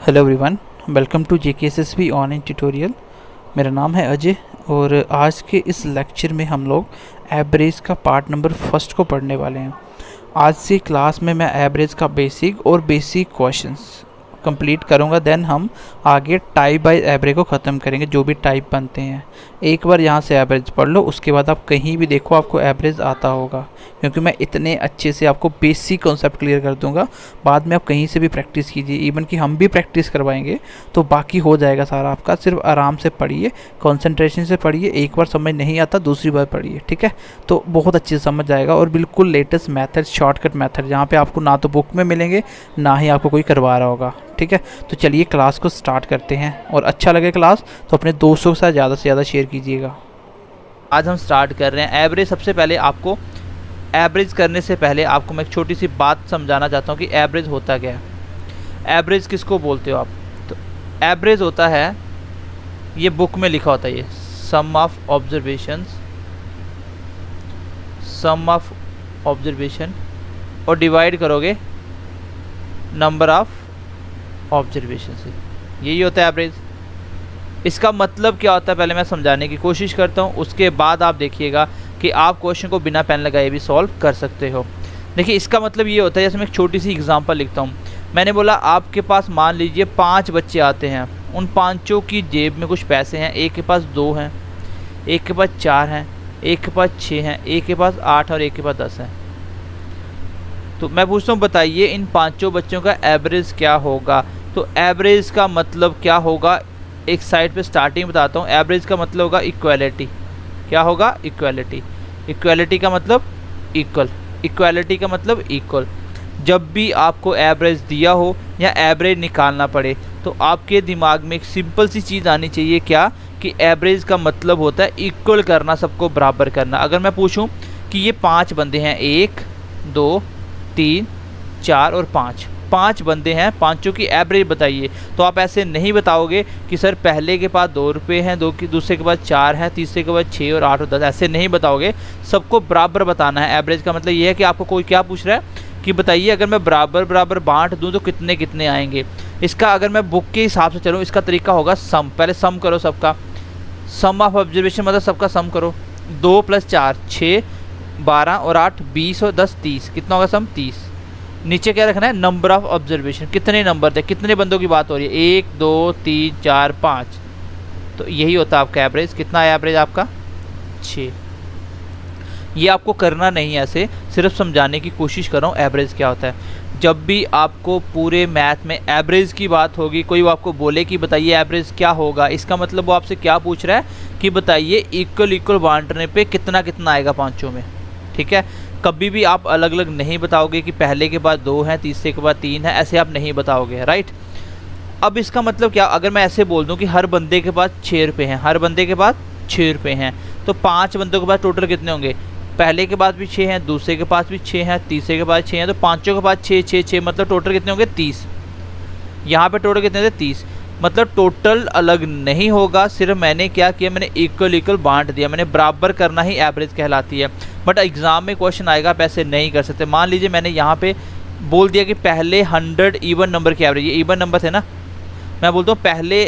Hello everyone, welcome to JKSSB online tutorial. मेरा नाम है अजय और आज के इस लेक्चर में हम लोग एवरेज का पार्ट नंबर फर्स्ट को पढ़ने वाले हैं। आज से क्लास में मैं एवरेज का बेसिक और बेसिक क्वेश्चंस कंप्लीट करूंगा, देन हम आगे टाइप बाय एवरेज को ख़त्म करेंगे। जो भी टाइप बनते हैं एक बार यहाँ से एवरेज पढ़ लो, उसके बाद आप कहीं भी देखो आपको एवरेज आता होगा, क्योंकि मैं इतने अच्छे से आपको बेसिक कॉन्सेप्ट क्लियर कर दूंगा। बाद में आप कहीं से भी प्रैक्टिस कीजिए, इवन कि हम भी प्रैक्टिस करवाएंगे तो बाकी हो जाएगा सारा आपका। सिर्फ आराम से पढ़िए, कंसंट्रेशन से पढ़िए। एक बार समझ नहीं आता दूसरी बार पढ़िए, ठीक है? तो बहुत अच्छे से समझ जाएगा। और बिल्कुल लेटेस्ट मेथड, शॉर्टकट मेथड, जहाँ पे आपको ना तो बुक में मिलेंगे ना ही आपको कोई करवा रहा होगा, ठीक है? तो चलिए क्लास को स्टार्ट करते हैं, और अच्छा लगे क्लास तो अपने दोस्तों के साथ ज़्यादा से ज़्यादा शेयर कीजिएगा। आज हम स्टार्ट कर रहे हैं एवरेज। सबसे पहले आपको एवरेज करने से पहले आपको मैं एक छोटी सी बात समझाना चाहता हूँ कि एवरेज होता क्या है। एवरेज किसको बोलते हो आप? तो एवरेज होता है, ये बुक में लिखा होता है, ये sum of observations, sum of observation और डिवाइड करोगे नंबर ऑफ ऑब्जर्वेशन से, यही होता है एवरेज। इसका मतलब क्या होता है पहले मैं समझाने की कोशिश करता हूँ, उसके बाद आप देखिएगा कि आप क्वेश्चन को बिना पेन लगाए भी सॉल्व कर सकते हो। देखिए इसका मतलब ये होता है, जैसे मैं एक छोटी सी एग्जांपल लिखता हूँ। मैंने बोला आपके पास मान लीजिए 5 बच्चे आते हैं, उन पाँचों की जेब में कुछ पैसे हैं। एक के पास 2 हैं, एक के पास 4 हैं, एक के पास 6 हैं, एक के पास 8 और एक के पास 10 हैं। तो मैं पूछता हूँ बताइए इन पाँचों बच्चों का एवरेज क्या होगा? तो एवरेज का मतलब क्या होगा, एक साइड पे स्टार्टिंग बताता हूँ। एवरेज का मतलब होगा इक्वालिटी। क्या होगा? इक्वालिटी। इक्वालिटी का मतलब इक्वल। इक्वालिटी का मतलब इक्वल। जब भी आपको एवरेज दिया हो या एवरेज निकालना पड़े तो आपके दिमाग में एक सिंपल सी चीज़ आनी चाहिए, क्या? कि एवरेज का मतलब होता है इक्वल करना, सबको बराबर करना। अगर मैं पूछूं कि ये 5 बंदे हैं, 1 2 3 4 और 5 बंदे हैं, पाँचों की एवरेज बताइए, तो आप ऐसे नहीं बताओगे कि सर पहले के पास 2 रुपये हैं, दूसरे के पास 4 हैं, तीसरे के पास 6 और 8 और 10। ऐसे नहीं बताओगे, सबको बराबर बताना है। एवरेज का मतलब ये है कि आपको कोई क्या पूछ रहा है कि बताइए अगर मैं बराबर बराबर बांट दूं तो कितने कितने आएंगे। इसका अगर मैं बुक के हिसाब से चलूँ, इसका तरीका होगा सम। पहले सम करो सबका, सम ऑफ ऑब्जर्वेशन मतलब सबका सम करो। 2 + 4 6, 12 और 8 20 और 10 30, कितना होगा सम? 30। नीचे क्या रखना है? नंबर ऑफ ऑब्जर्वेशन, कितने नंबर थे, कितने बंदों की बात हो रही है? 1 2 3 4 5। तो यही होता है आपका एवरेज। कितना है एवरेज आपका? 6। ये आपको करना नहीं है, ऐसे सिर्फ समझाने की कोशिश कर रहा हूँ एवरेज क्या होता है। जब भी आपको पूरे मैथ में एवरेज की बात होगी, कोई वो आपको बोले कि बताइए एवरेज क्या होगा, इसका मतलब वो आपसे क्या पूछ रहा है कि बताइए इक्वल इक्वल बांटने पे कितना कितना आएगा पाँचों में, ठीक है? कभी भी आप अलग अलग नहीं बताओगे कि पहले के बाद 2 हैं, तीसरे के बाद 3 है, ऐसे आप नहीं बताओगे, राइट? अब इसका मतलब क्या? अगर मैं ऐसे बोल दूं कि हर बंदे के पास 6 रुपये हैं, हर बंदे के पास 6 रुपये हैं, तो 5 बंदों के पास टोटल कितने होंगे? पहले के पास भी 6 हैं, दूसरे के पास भी 6 हैं, तीसरे के पास 6 हैं, तो पाँचों के पास 6 6 6, मतलब टोटल कितने होंगे? 30। यहाँ पे टोटल कितने थे? 30। मतलब टोटल अलग नहीं होगा, सिर्फ मैंने क्या किया, मैंने इक्वल इक्वल बांट दिया, मैंने बराबर करना ही एवरेज कहलाती है। बट एग्जाम में क्वेश्चन आएगा, आप ऐसे नहीं कर सकते। मान लीजिए मैंने यहाँ पे बोल दिया कि पहले 100 इवन नंबर की एवरेज, ये इवन नंबर थे ना, मैं बोलता हूँ पहले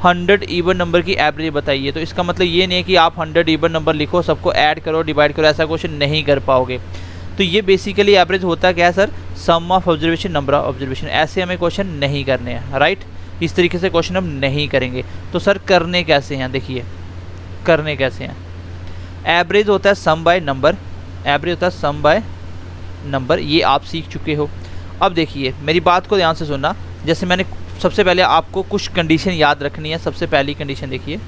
100 इवन नंबर की एवरेज बताइए, तो इसका मतलब ये नहीं है कि आप 100 इवन नंबर लिखो, सबको ऐड करो डिवाइड करो, ऐसा क्वेश्चन नहीं कर पाओगे। तो ये बेसिकली एवरेज होता क्या है sir? Sum of observation, number of observation. ऐसे हमें क्वेश्चन नहीं करने हैं, राइट? इस तरीके से क्वेश्चन हम नहीं करेंगे। तो सर करने कैसे हैं? देखिए करने कैसे हैं। एवरेज होता है सम बाय नंबर, एवरेज होता है सम बाय नंबर, ये आप सीख चुके हो। अब देखिए मेरी बात को ध्यान से सुनना। जैसे मैंने सबसे पहले आपको कुछ कंडीशन याद रखनी है। सबसे पहली कंडीशन देखिए,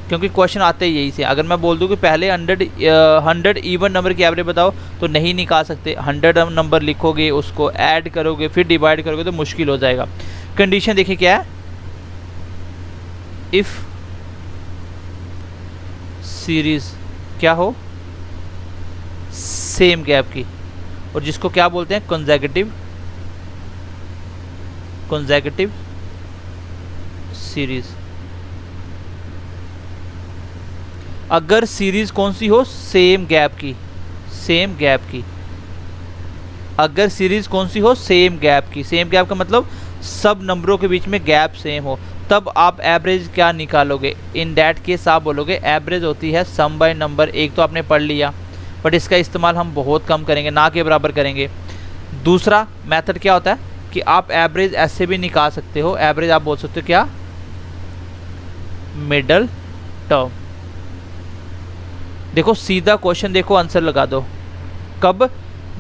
क्योंकि क्वेश्चन आते ही यही से। अगर मैं बोल दूं कि पहले 100 इवन नंबर की एवरेज बताओ, तो नहीं निकाल सकते। 100 नंबर लिखोगे, उसको ऐड करोगे, फिर डिवाइड करोगे तो मुश्किल हो जाएगा। कंडीशन देखिए क्या है? इफ सीरीज क्या हो? सेम गैप की, और जिसको क्या बोलते हैं? Consecutive series. अगर सीरीज कौन सी हो? सेम गैप की, सेम गैप की। अगर सीरीज कौन सी हो? सेम गैप की। सेम गैप का मतलब सब नंबरों के बीच में गैप सेम हो, तब आप एवरेज क्या निकालोगे? इन दैट केस आप बोलोगे एवरेज होती है सम बाय नंबर। एक तो आपने पढ़ लिया, बट इसका इस्तेमाल हम बहुत कम करेंगे, ना के बराबर करेंगे। दूसरा मेथड क्या होता है कि आप एवरेज ऐसे भी निकाल सकते हो, एवरेज आप बोल सकते हो क्या? Middle term. देखो सीधा क्वेश्चन, देखो आंसर लगा दो। कब?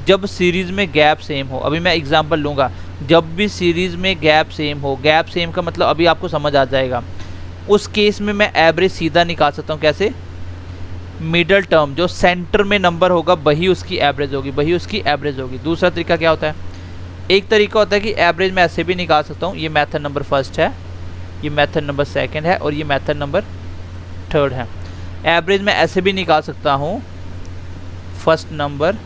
जब सीरीज में गैप सेम हो। अभी मैं एग्जांपल लूँगा, जब भी सीरीज में गैप सेम हो, गैप सेम का मतलब अभी आपको समझ आ जाएगा, उस केस में मैं एवरेज सीधा निकाल सकता हूँ। कैसे? मिडल टर्म, जो सेंटर में नंबर होगा वही उसकी एवरेज होगी, वही उसकी एवरेज होगी। दूसरा तरीका क्या होता है? एक तरीका होता है कि एवरेज मैं ऐसे भी निकाल सकता हूँ। ये मेथड नंबर फर्स्ट है, ये मेथड नंबर सेकंड है और ये मेथड नंबर थर्ड है। एवरेज मैं ऐसे भी निकाल सकता हूँ, first number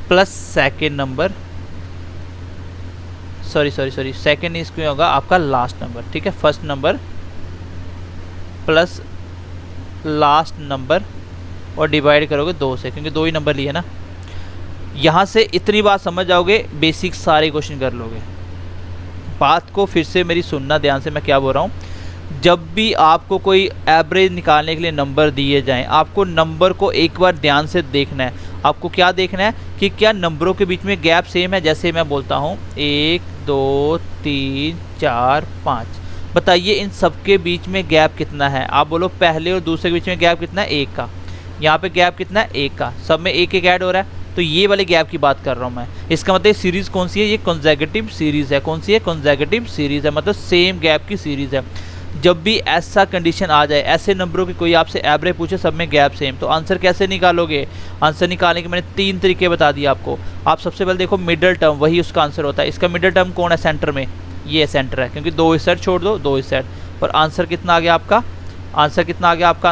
plus second number, sorry second इसमें होगा आपका लास्ट नंबर। ठीक है, first number plus last number और डिवाइड करोगे 2 से, क्योंकि 2 ही नंबर लिए ना। यहाँ से इतनी बात समझ जाओगे, बेसिक सारे क्वेश्चन कर लोगे। बात को फिर से मेरी सुनना ध्यान से, मैं क्या बोल रहा हूँ। जब भी आपको कोई एवरेज निकालने के लिए नंबर दिए जाएं, आपको नंबर को एक बार ध्यान से देखना है। आपको क्या देखना है कि क्या नंबरों के बीच में गैप सेम है। जैसे मैं बोलता हूँ 1 2 3 4 5, बताइए इन सब के बीच में गैप कितना है? आप बोलो पहले और दूसरे के बीच में गैप कितना है? 1 का। यहाँ पे गैप कितना है? 1 का। सब में 1 ऐड हो रहा है, तो ये वाले गैप की बात कर रहा हूँ मैं। इसका मतलब सीरीज़ कौन सी है? ये कंसेक्यूटिव सीरीज़ है। कौन सी है? कंसेक्यूटिव सीरीज़ है, मतलब सेम गैप की सीरीज़ है। जब भी ऐसा कंडीशन आ जाए, ऐसे नंबरों की कोई आपसे एवरेज पूछे सब में गैप सेम, तो आंसर कैसे निकालोगे? आंसर निकालने के मैंने 3 तरीके बता दिए आपको। आप सबसे पहले देखो मिडल टर्म, वही उसका आंसर होता है। इसका मिडल टर्म कौन है? सेंटर में ये सेंटर है, क्योंकि 2 इस साइड छोड़ दो, 2 इस साइड, और आंसर कितना आ गया आपका? आंसर कितना आ गया आपका?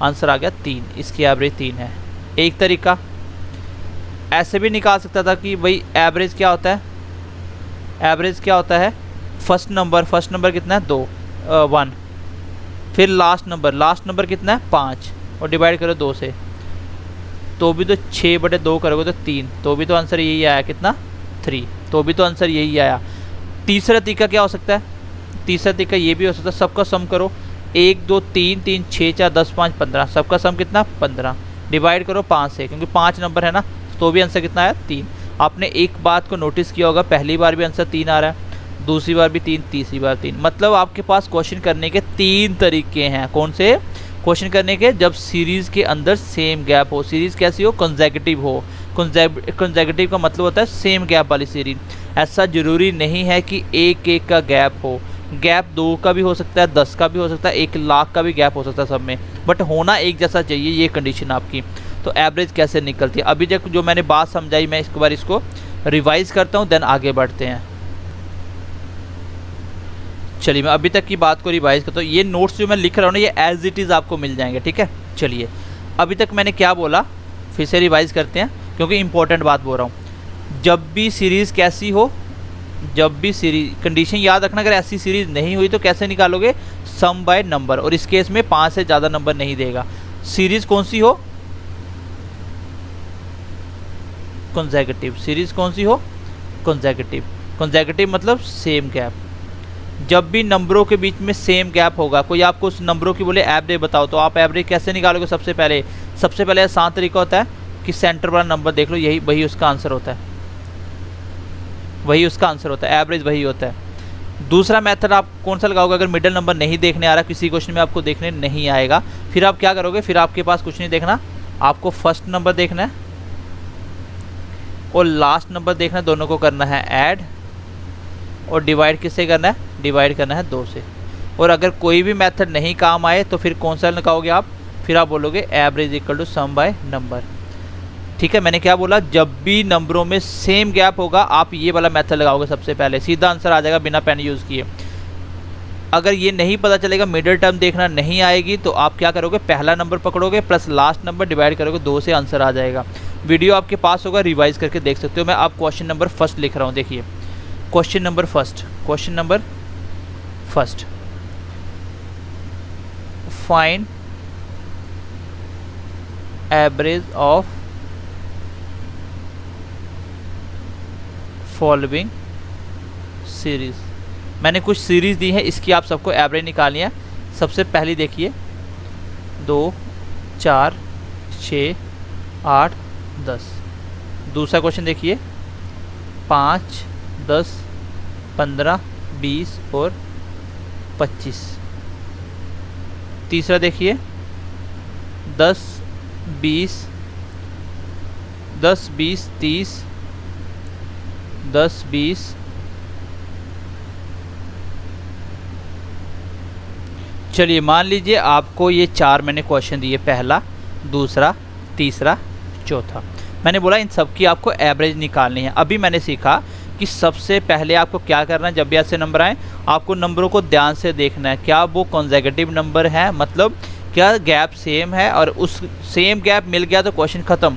आंसर आ गया 3। इसकी एवरेज 3 है। एक तरीका ऐसे भी निकाल सकता था कि भाई एवरेज क्या होता है? एवरेज क्या होता है? फर्स्ट नंबर कितना है? 2 1, फिर लास्ट नंबर कितना है? 5, और डिवाइड करो 2 से, तो भी तो 6/2 करोगे तो 3, तो भी तो आंसर यही आया। कितना? 3, तो भी तो आंसर यही आया। तीसरा तरीका क्या हो सकता है? तीसरा तरीका ये भी हो सकता है, सबका सम करो। 1 2 3 3 6 4 10 5 15, सबका सम कितना? 15, डिवाइड करो 5 से, क्योंकि 5 नंबर है ना, तो भी आंसर कितना आया? 3। आपने एक बात को नोटिस किया होगा, पहली बार भी आंसर 3 आ रहा है, दूसरी बार भी 3, तीसरी बार 3। मतलब आपके पास क्वेश्चन करने के 3 तरीके हैं। कौन से? क्वेश्चन करने के, जब सीरीज़ के अंदर सेम गैप हो। सीरीज़ कैसी हो? कंसेक्यूटिव हो। कंसेक्यूटिव का मतलब होता है सेम गैप वाली सीरीज। ऐसा ज़रूरी नहीं है कि 1 का गैप हो। गैप 2 का भी हो सकता है, 10 का भी हो सकता है, 1 लाख का भी गैप हो सकता है सब में, बट होना एक जैसा चाहिए, ये कंडीशन आपकी। तो एवरेज कैसे निकलती है? अभी तक जो मैंने बात समझाई, मैं इसके बार इसको रिवाइज करता हूँ, देन आगे बढ़ते हैं। चलिए मैं अभी तक की बात को रिवाइज करता हूँ। ये नोट्स जो मैं लिख रहा हूँ ना, ये एज इट इज़ आपको मिल जाएंगे। ठीक है, चलिए अभी तक मैंने क्या बोला फिर से रिवाइज करते हैं, क्योंकि इंपॉर्टेंट बात बोल रहा हूँ। जब भी सीरीज़ कैसी हो, जब भी सीरीज, कंडीशन याद रखना, अगर ऐसी सीरीज़ नहीं हुई तो कैसे निकालोगे? सम बाय नंबर, और इस केस में 5 से ज़्यादा नंबर नहीं देगा। सीरीज़ कौन सी हो? कंसेक्यूटिव। सीरीज़ कौन सी हो? कंसेक्यूटिव। कंसेक्यूटिव मतलब सेम गैप। जब भी नंबरों के बीच में सेम गैप होगा, कोई आपको उस नंबरों की बोले एवरेज बताओ, तो आप एवरेज कैसे निकालोगे? सबसे पहले आसान तरीका होता है कि सेंटर वाला नंबर देख लो, यही वही उसका आंसर होता है, वही उसका आंसर होता है, एवरेज वही होता है। दूसरा मेथड आप कौन सा लगाओगे? अगर मिडिल नंबर नहीं देखने आ रहा, किसी क्वेश्चन में आपको देखने नहीं आएगा, फिर आप क्या करोगे? फिर आपके पास कुछ नहीं देखना, आपको फर्स्ट नंबर देखना है और लास्ट नंबर देखना है, दोनों को करना है ऐड, और डिवाइड किससे करना है? डिवाइड करना है 2 से। और अगर कोई भी मेथड नहीं काम आए तो फिर कौन सा लगाओगे आप? फिर आप बोलोगे average equal to sum by number. ठीक है, मैंने क्या बोला? जब भी नंबरों में सेम गैप होगा, आप ये वाला मेथड लगाओगे सबसे पहले, सीधा आंसर आ जाएगा बिना पेन यूज़ किए। अगर ये नहीं पता चलेगा, मिडिल टर्म देखना नहीं आएगी, तो आप क्या करोगे? पहला नंबर पकड़ोगे प्लस लास्ट नंबर डिवाइड करोगे 2 से, आंसर आ जाएगा। वीडियो आपके पास होगा, रिवाइज करके देख सकते हो। मैं आप क्वेश्चन नंबर फर्स्ट लिख रहा हूँ, देखिए question number first, find average of following series, मैंने कुछ सीरीज़ दी है, इसकी आप सबको एवरेज निकालनी है। सबसे पहली देखिए 2 4 6 8 10। दूसरा क्वेश्चन देखिए 5 10 15 20 और 25। तीसरा देखिए 10 20 10 20 30 10 20 चलिए मान लीजिए आपको ये 4 मैंने क्वेश्चन दिए, पहला, दूसरा, तीसरा, चौथा। मैंने बोला इन सब की आपको एवरेज निकालनी है। अभी मैंने सीखा कि सबसे पहले आपको क्या करना है, जब भी ऐसे नंबर आए आपको नंबरों को ध्यान से देखना है, क्या वो कॉन्सेक्यूटिव नंबर है, मतलब क्या गैप सेम है, और उस सेम गैप मिल गया तो क्वेश्चन ख़त्म।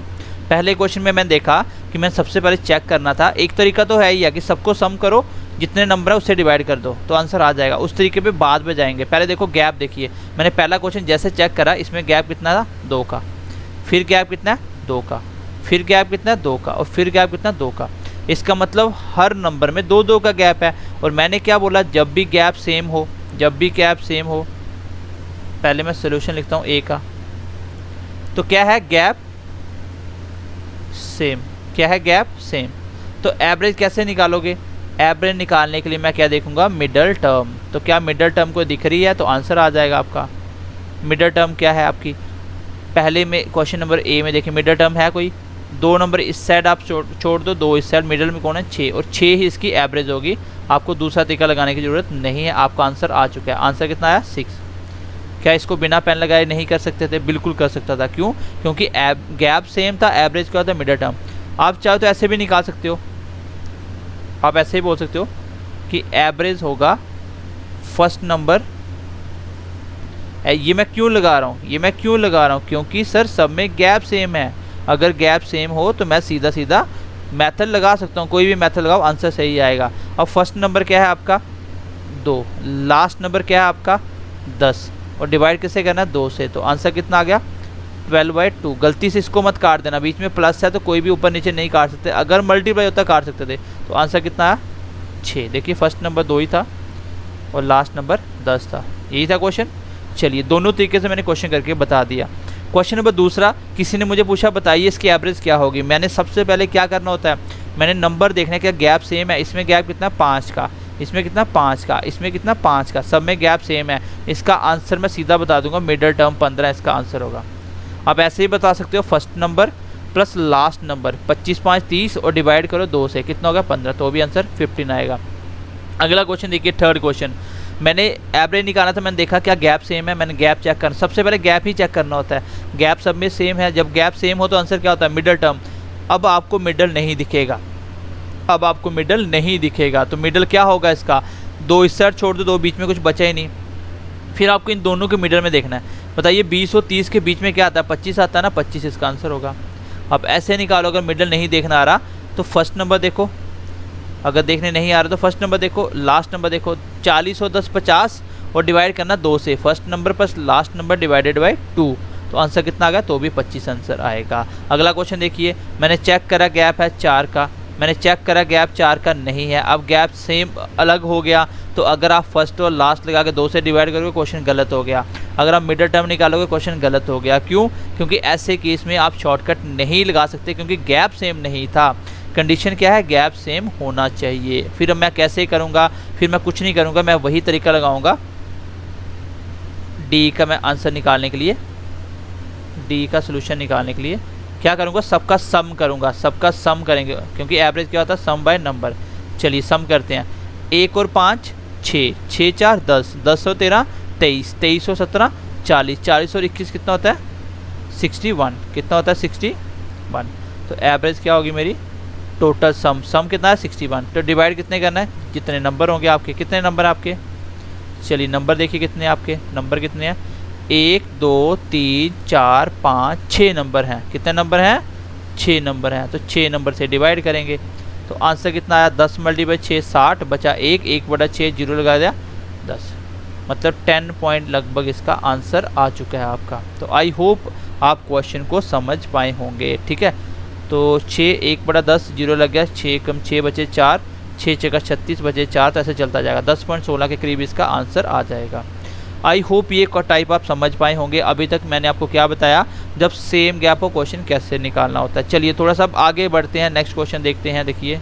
पहले क्वेश्चन में मैंने देखा कि मैं सबसे पहले चेक करना था, एक तरीका तो है ही है कि सबको सम करो, जितने नंबर है उससे डिवाइड कर दो तो आंसर आ जाएगा। उस तरीके पे बाद में जाएंगे। पहले देखो गैप देखिए, मैंने पहला क्वेश्चन जैसे चेक करा, इसमें गैप कितना था 2 का, फिर गैप कितना है 2 का, फिर गैप कितना है 2 का, और फिर गैप कितना 2 का। इसका मतलब हर नंबर में 2 2 का गैप है। और मैंने क्या बोला, जब भी गैप सेम हो, जब भी गैप सेम हो, पहले मैं सोल्यूशन लिखता हूँ ए का, तो क्या है गैप सेम, क्या है गैप सेम। तो एवरेज कैसे निकालोगे, एवरेज निकालने के लिए मैं क्या देखूंगा, मिडल टर्म। तो क्या मिडल टर्म को दिख रही है तो आंसर आ जाएगा आपका। मिडल टर्म क्या है आपकी, पहले में क्वेश्चन नंबर ए में देखिए मिडल टर्म है कोई, 2 नंबर इस साइड आप छोड़ दो, 2 इस साइड, मिडल में कौन है 6, और 6 ही इसकी एवरेज होगी। आपको दूसरा तरीका लगाने की ज़रूरत नहीं है, आपका आंसर आ चुका है। आंसर कितना आया 6। क्या इसको बिना पेन लगाए नहीं कर सकते थे, बिल्कुल कर सकता था। क्यों, क्योंकि गैप सेम था, एवरेज क्या होता है मिडल टर्म। आप चाहो तो ऐसे भी निकाल सकते हो, आप ऐसे ही बोल सकते हो कि एवरेज होगा फर्स्ट नंबर। ये मैं क्यों लगा रहा हूँ, ये मैं क्यों लगा रहा हूँ, क्योंकि सर सब में गैप सेम है। अगर गैप सेम हो तो मैं सीधा सीधा मेथड लगा सकता हूँ, कोई भी मेथड लगाओ आंसर सही आएगा। अब फर्स्ट नंबर क्या है आपका 2, लास्ट नंबर क्या है आपका 10, और डिवाइड किससे करना है 2 से, तो आंसर कितना आ गया 12/2। गलती से इसको मत काट देना, बीच में प्लस है तो कोई भी ऊपर नीचे नहीं काट सकते, अगर मल्टीप्लाई होता काट सकते थे। तो आंसर कितना आया 6। देखिए फर्स्ट नंबर 2 ही था और लास्ट नंबर 10 था, यही था क्वेश्चन। चलिए दोनों तरीके से मैंने क्वेश्चन करके बता दिया। क्वेश्चन नंबर दूसरा, किसी ने मुझे पूछा बताइए इसकी एवरेज क्या होगी। मैंने सबसे पहले क्या करना होता है, मैंने नंबर देखने का गैप सेम है, इसमें गैप कितना 5 का, इसमें कितना 5 का, इसमें कितना 5 का, सब में गैप सेम है। इसका आंसर मैं सीधा बता दूंगा, मिडल टर्म 15 इसका आंसर होगा। आप ऐसे ही बता सकते हो, first number plus last number, 25 5 30 और डिवाइड करो 2 से, कितना होगा 15, तो भी आंसर 15 आएगा। अगला क्वेश्चन देखिए, थर्ड क्वेश्चन, मैंने एवरेज निकाला था, मैंने देखा क्या गैप सेम है, मैंने गैप चेक करना, सबसे पहले गैप ही चेक करना होता है। गैप सब में सेम है, जब गैप सेम हो तो आंसर क्या होता है मिडल टर्म। अब आपको मिडल नहीं दिखेगा, अब आपको मिडल नहीं दिखेगा, तो मिडल क्या होगा इसका, 2 इस साइड छोड़ दो, 2 बीच में कुछ बचा ही नहीं, फिर आपको इन दोनों के मिडल में देखना है। बताइए 20 और 30 के बीच में क्या आता है 25 आता है ना, 25 इसका आंसर होगा। अब ऐसे निकालो, अगर मिडल नहीं देखना आ रहा तो फर्स्ट नंबर देखो, अगर देखने नहीं आ रहा तो फर्स्ट नंबर देखो, लास्ट नंबर देखो। 40 और 10 50 और डिवाइड करना 2 से, first number plus last number divided by 2, तो आंसर कितना आ गया, तो भी 25 आंसर आएगा। अगला क्वेश्चन देखिए, मैंने चेक करा गैप है 4 का, मैंने चेक करा गैप 4 का नहीं है, अब गैप सेम अलग हो गया, तो अगर आप फर्स्ट और लास्ट लगा के 2 से डिवाइड करोगे क्वेश्चन गलत हो गया। अगर आप मिडल टर्म निकालोगे क्वेश्चन गलत हो गया। क्यों, क्योंकि ऐसे केस में आप शॉर्टकट नहीं लगा सकते, क्योंकि गैप सेम नहीं था। कंडीशन क्या है, गैप सेम होना चाहिए। फिर मैं कैसे करूँगा, फिर मैं कुछ नहीं करूँगा, मैं वही तरीका लगाऊंगा डी का, मैं आंसर निकालने के लिए, डी का सोल्यूशन निकालने के लिए क्या करूँगा, सबका सम करूँगा, सबका सम करेंगे, क्योंकि एवरेज क्या होता है सम बाय नंबर। चलिए सम करते हैं, 1 और 5 6, 6 4 10, 10 और 13 23, 23 और 17 40, 40 और 21 कितना होता है 61, कितना होता है 61। तो एवरेज क्या होगी मेरी, टोटल सम, सम कितना है 61, तो डिवाइड कितने करना है, जितने नंबर होंगे आपके, कितने नंबर आपके, चलिए नंबर देखिए कितने आपके, नंबर कितने हैं 1 2 3 4 5 6 नंबर हैं, कितने नंबर हैं 6 नंबर हैं, तो 6 नंबर से डिवाइड करेंगे तो आंसर कितना आया 10 × 6 60, बचा 1, 1/6 जीरो लगा दिया 10, मतलब 10 पॉइंट लगभग इसका आंसर आ चुका है आपका। तो आई होप आप क्वेश्चन को समझ पाए होंगे, ठीक है। तो 6 1/10 जीरो लग गया, 6 कम 6 बचे 4, 6 छक्का 36 बचे 4, तो ऐसे चलता जाएगा। 10.16 के करीब इसका आंसर आ जाएगा। आई होप ये टाइप आप समझ पाए होंगे। अभी तक मैंने आपको क्या बताया, जब सेम गैप हो क्वेश्चन कैसे निकालना होता है। चलिए थोड़ा सा अब आगे बढ़ते हैं, नेक्स्ट क्वेश्चन देखते हैं। देखिए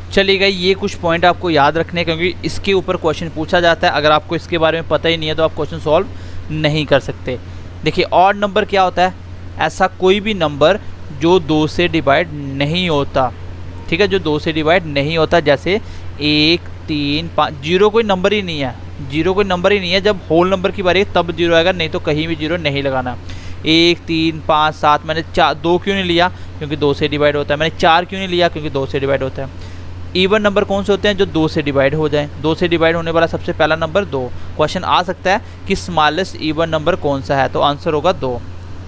चलिएगा, ये कुछ पॉइंट आपको याद रखने हैं क्योंकि इसके ऊपर क्वेश्चन पूछा जाता है। अगर आपको इसके बारे में पता ही नहीं है तो आप क्वेश्चन सॉल्व नहीं कर सकते। देखिए ऑड नंबर क्या होता है, ऐसा कोई भी नंबर जो 2 से डिवाइड नहीं होता, ठीक है, जो 2 से डिवाइड नहीं होता। जैसे 1, 3, 5, जीरो कोई नंबर ही नहीं है, जीरो कोई नंबर ही नहीं है। जब होल नंबर की बारी तब जीरो आएगा, नहीं तो कहीं भी जीरो नहीं लगाना। 1, 3, 5, 7 मैंने 2 क्यों नहीं लिया, क्योंकि 2 से डिवाइड होता है। मैंने 4 क्यों नहीं लिया, क्योंकि 2 से डिवाइड होता है। इवन नंबर कौन से होते हैं, जो 2 से डिवाइड हो जाएं। 2 से डिवाइड होने वाला सबसे पहला नंबर 2। क्वेश्चन आ सकता है कि स्मॉलेस्ट इवन नंबर कौन सा है, तो आंसर होगा 2।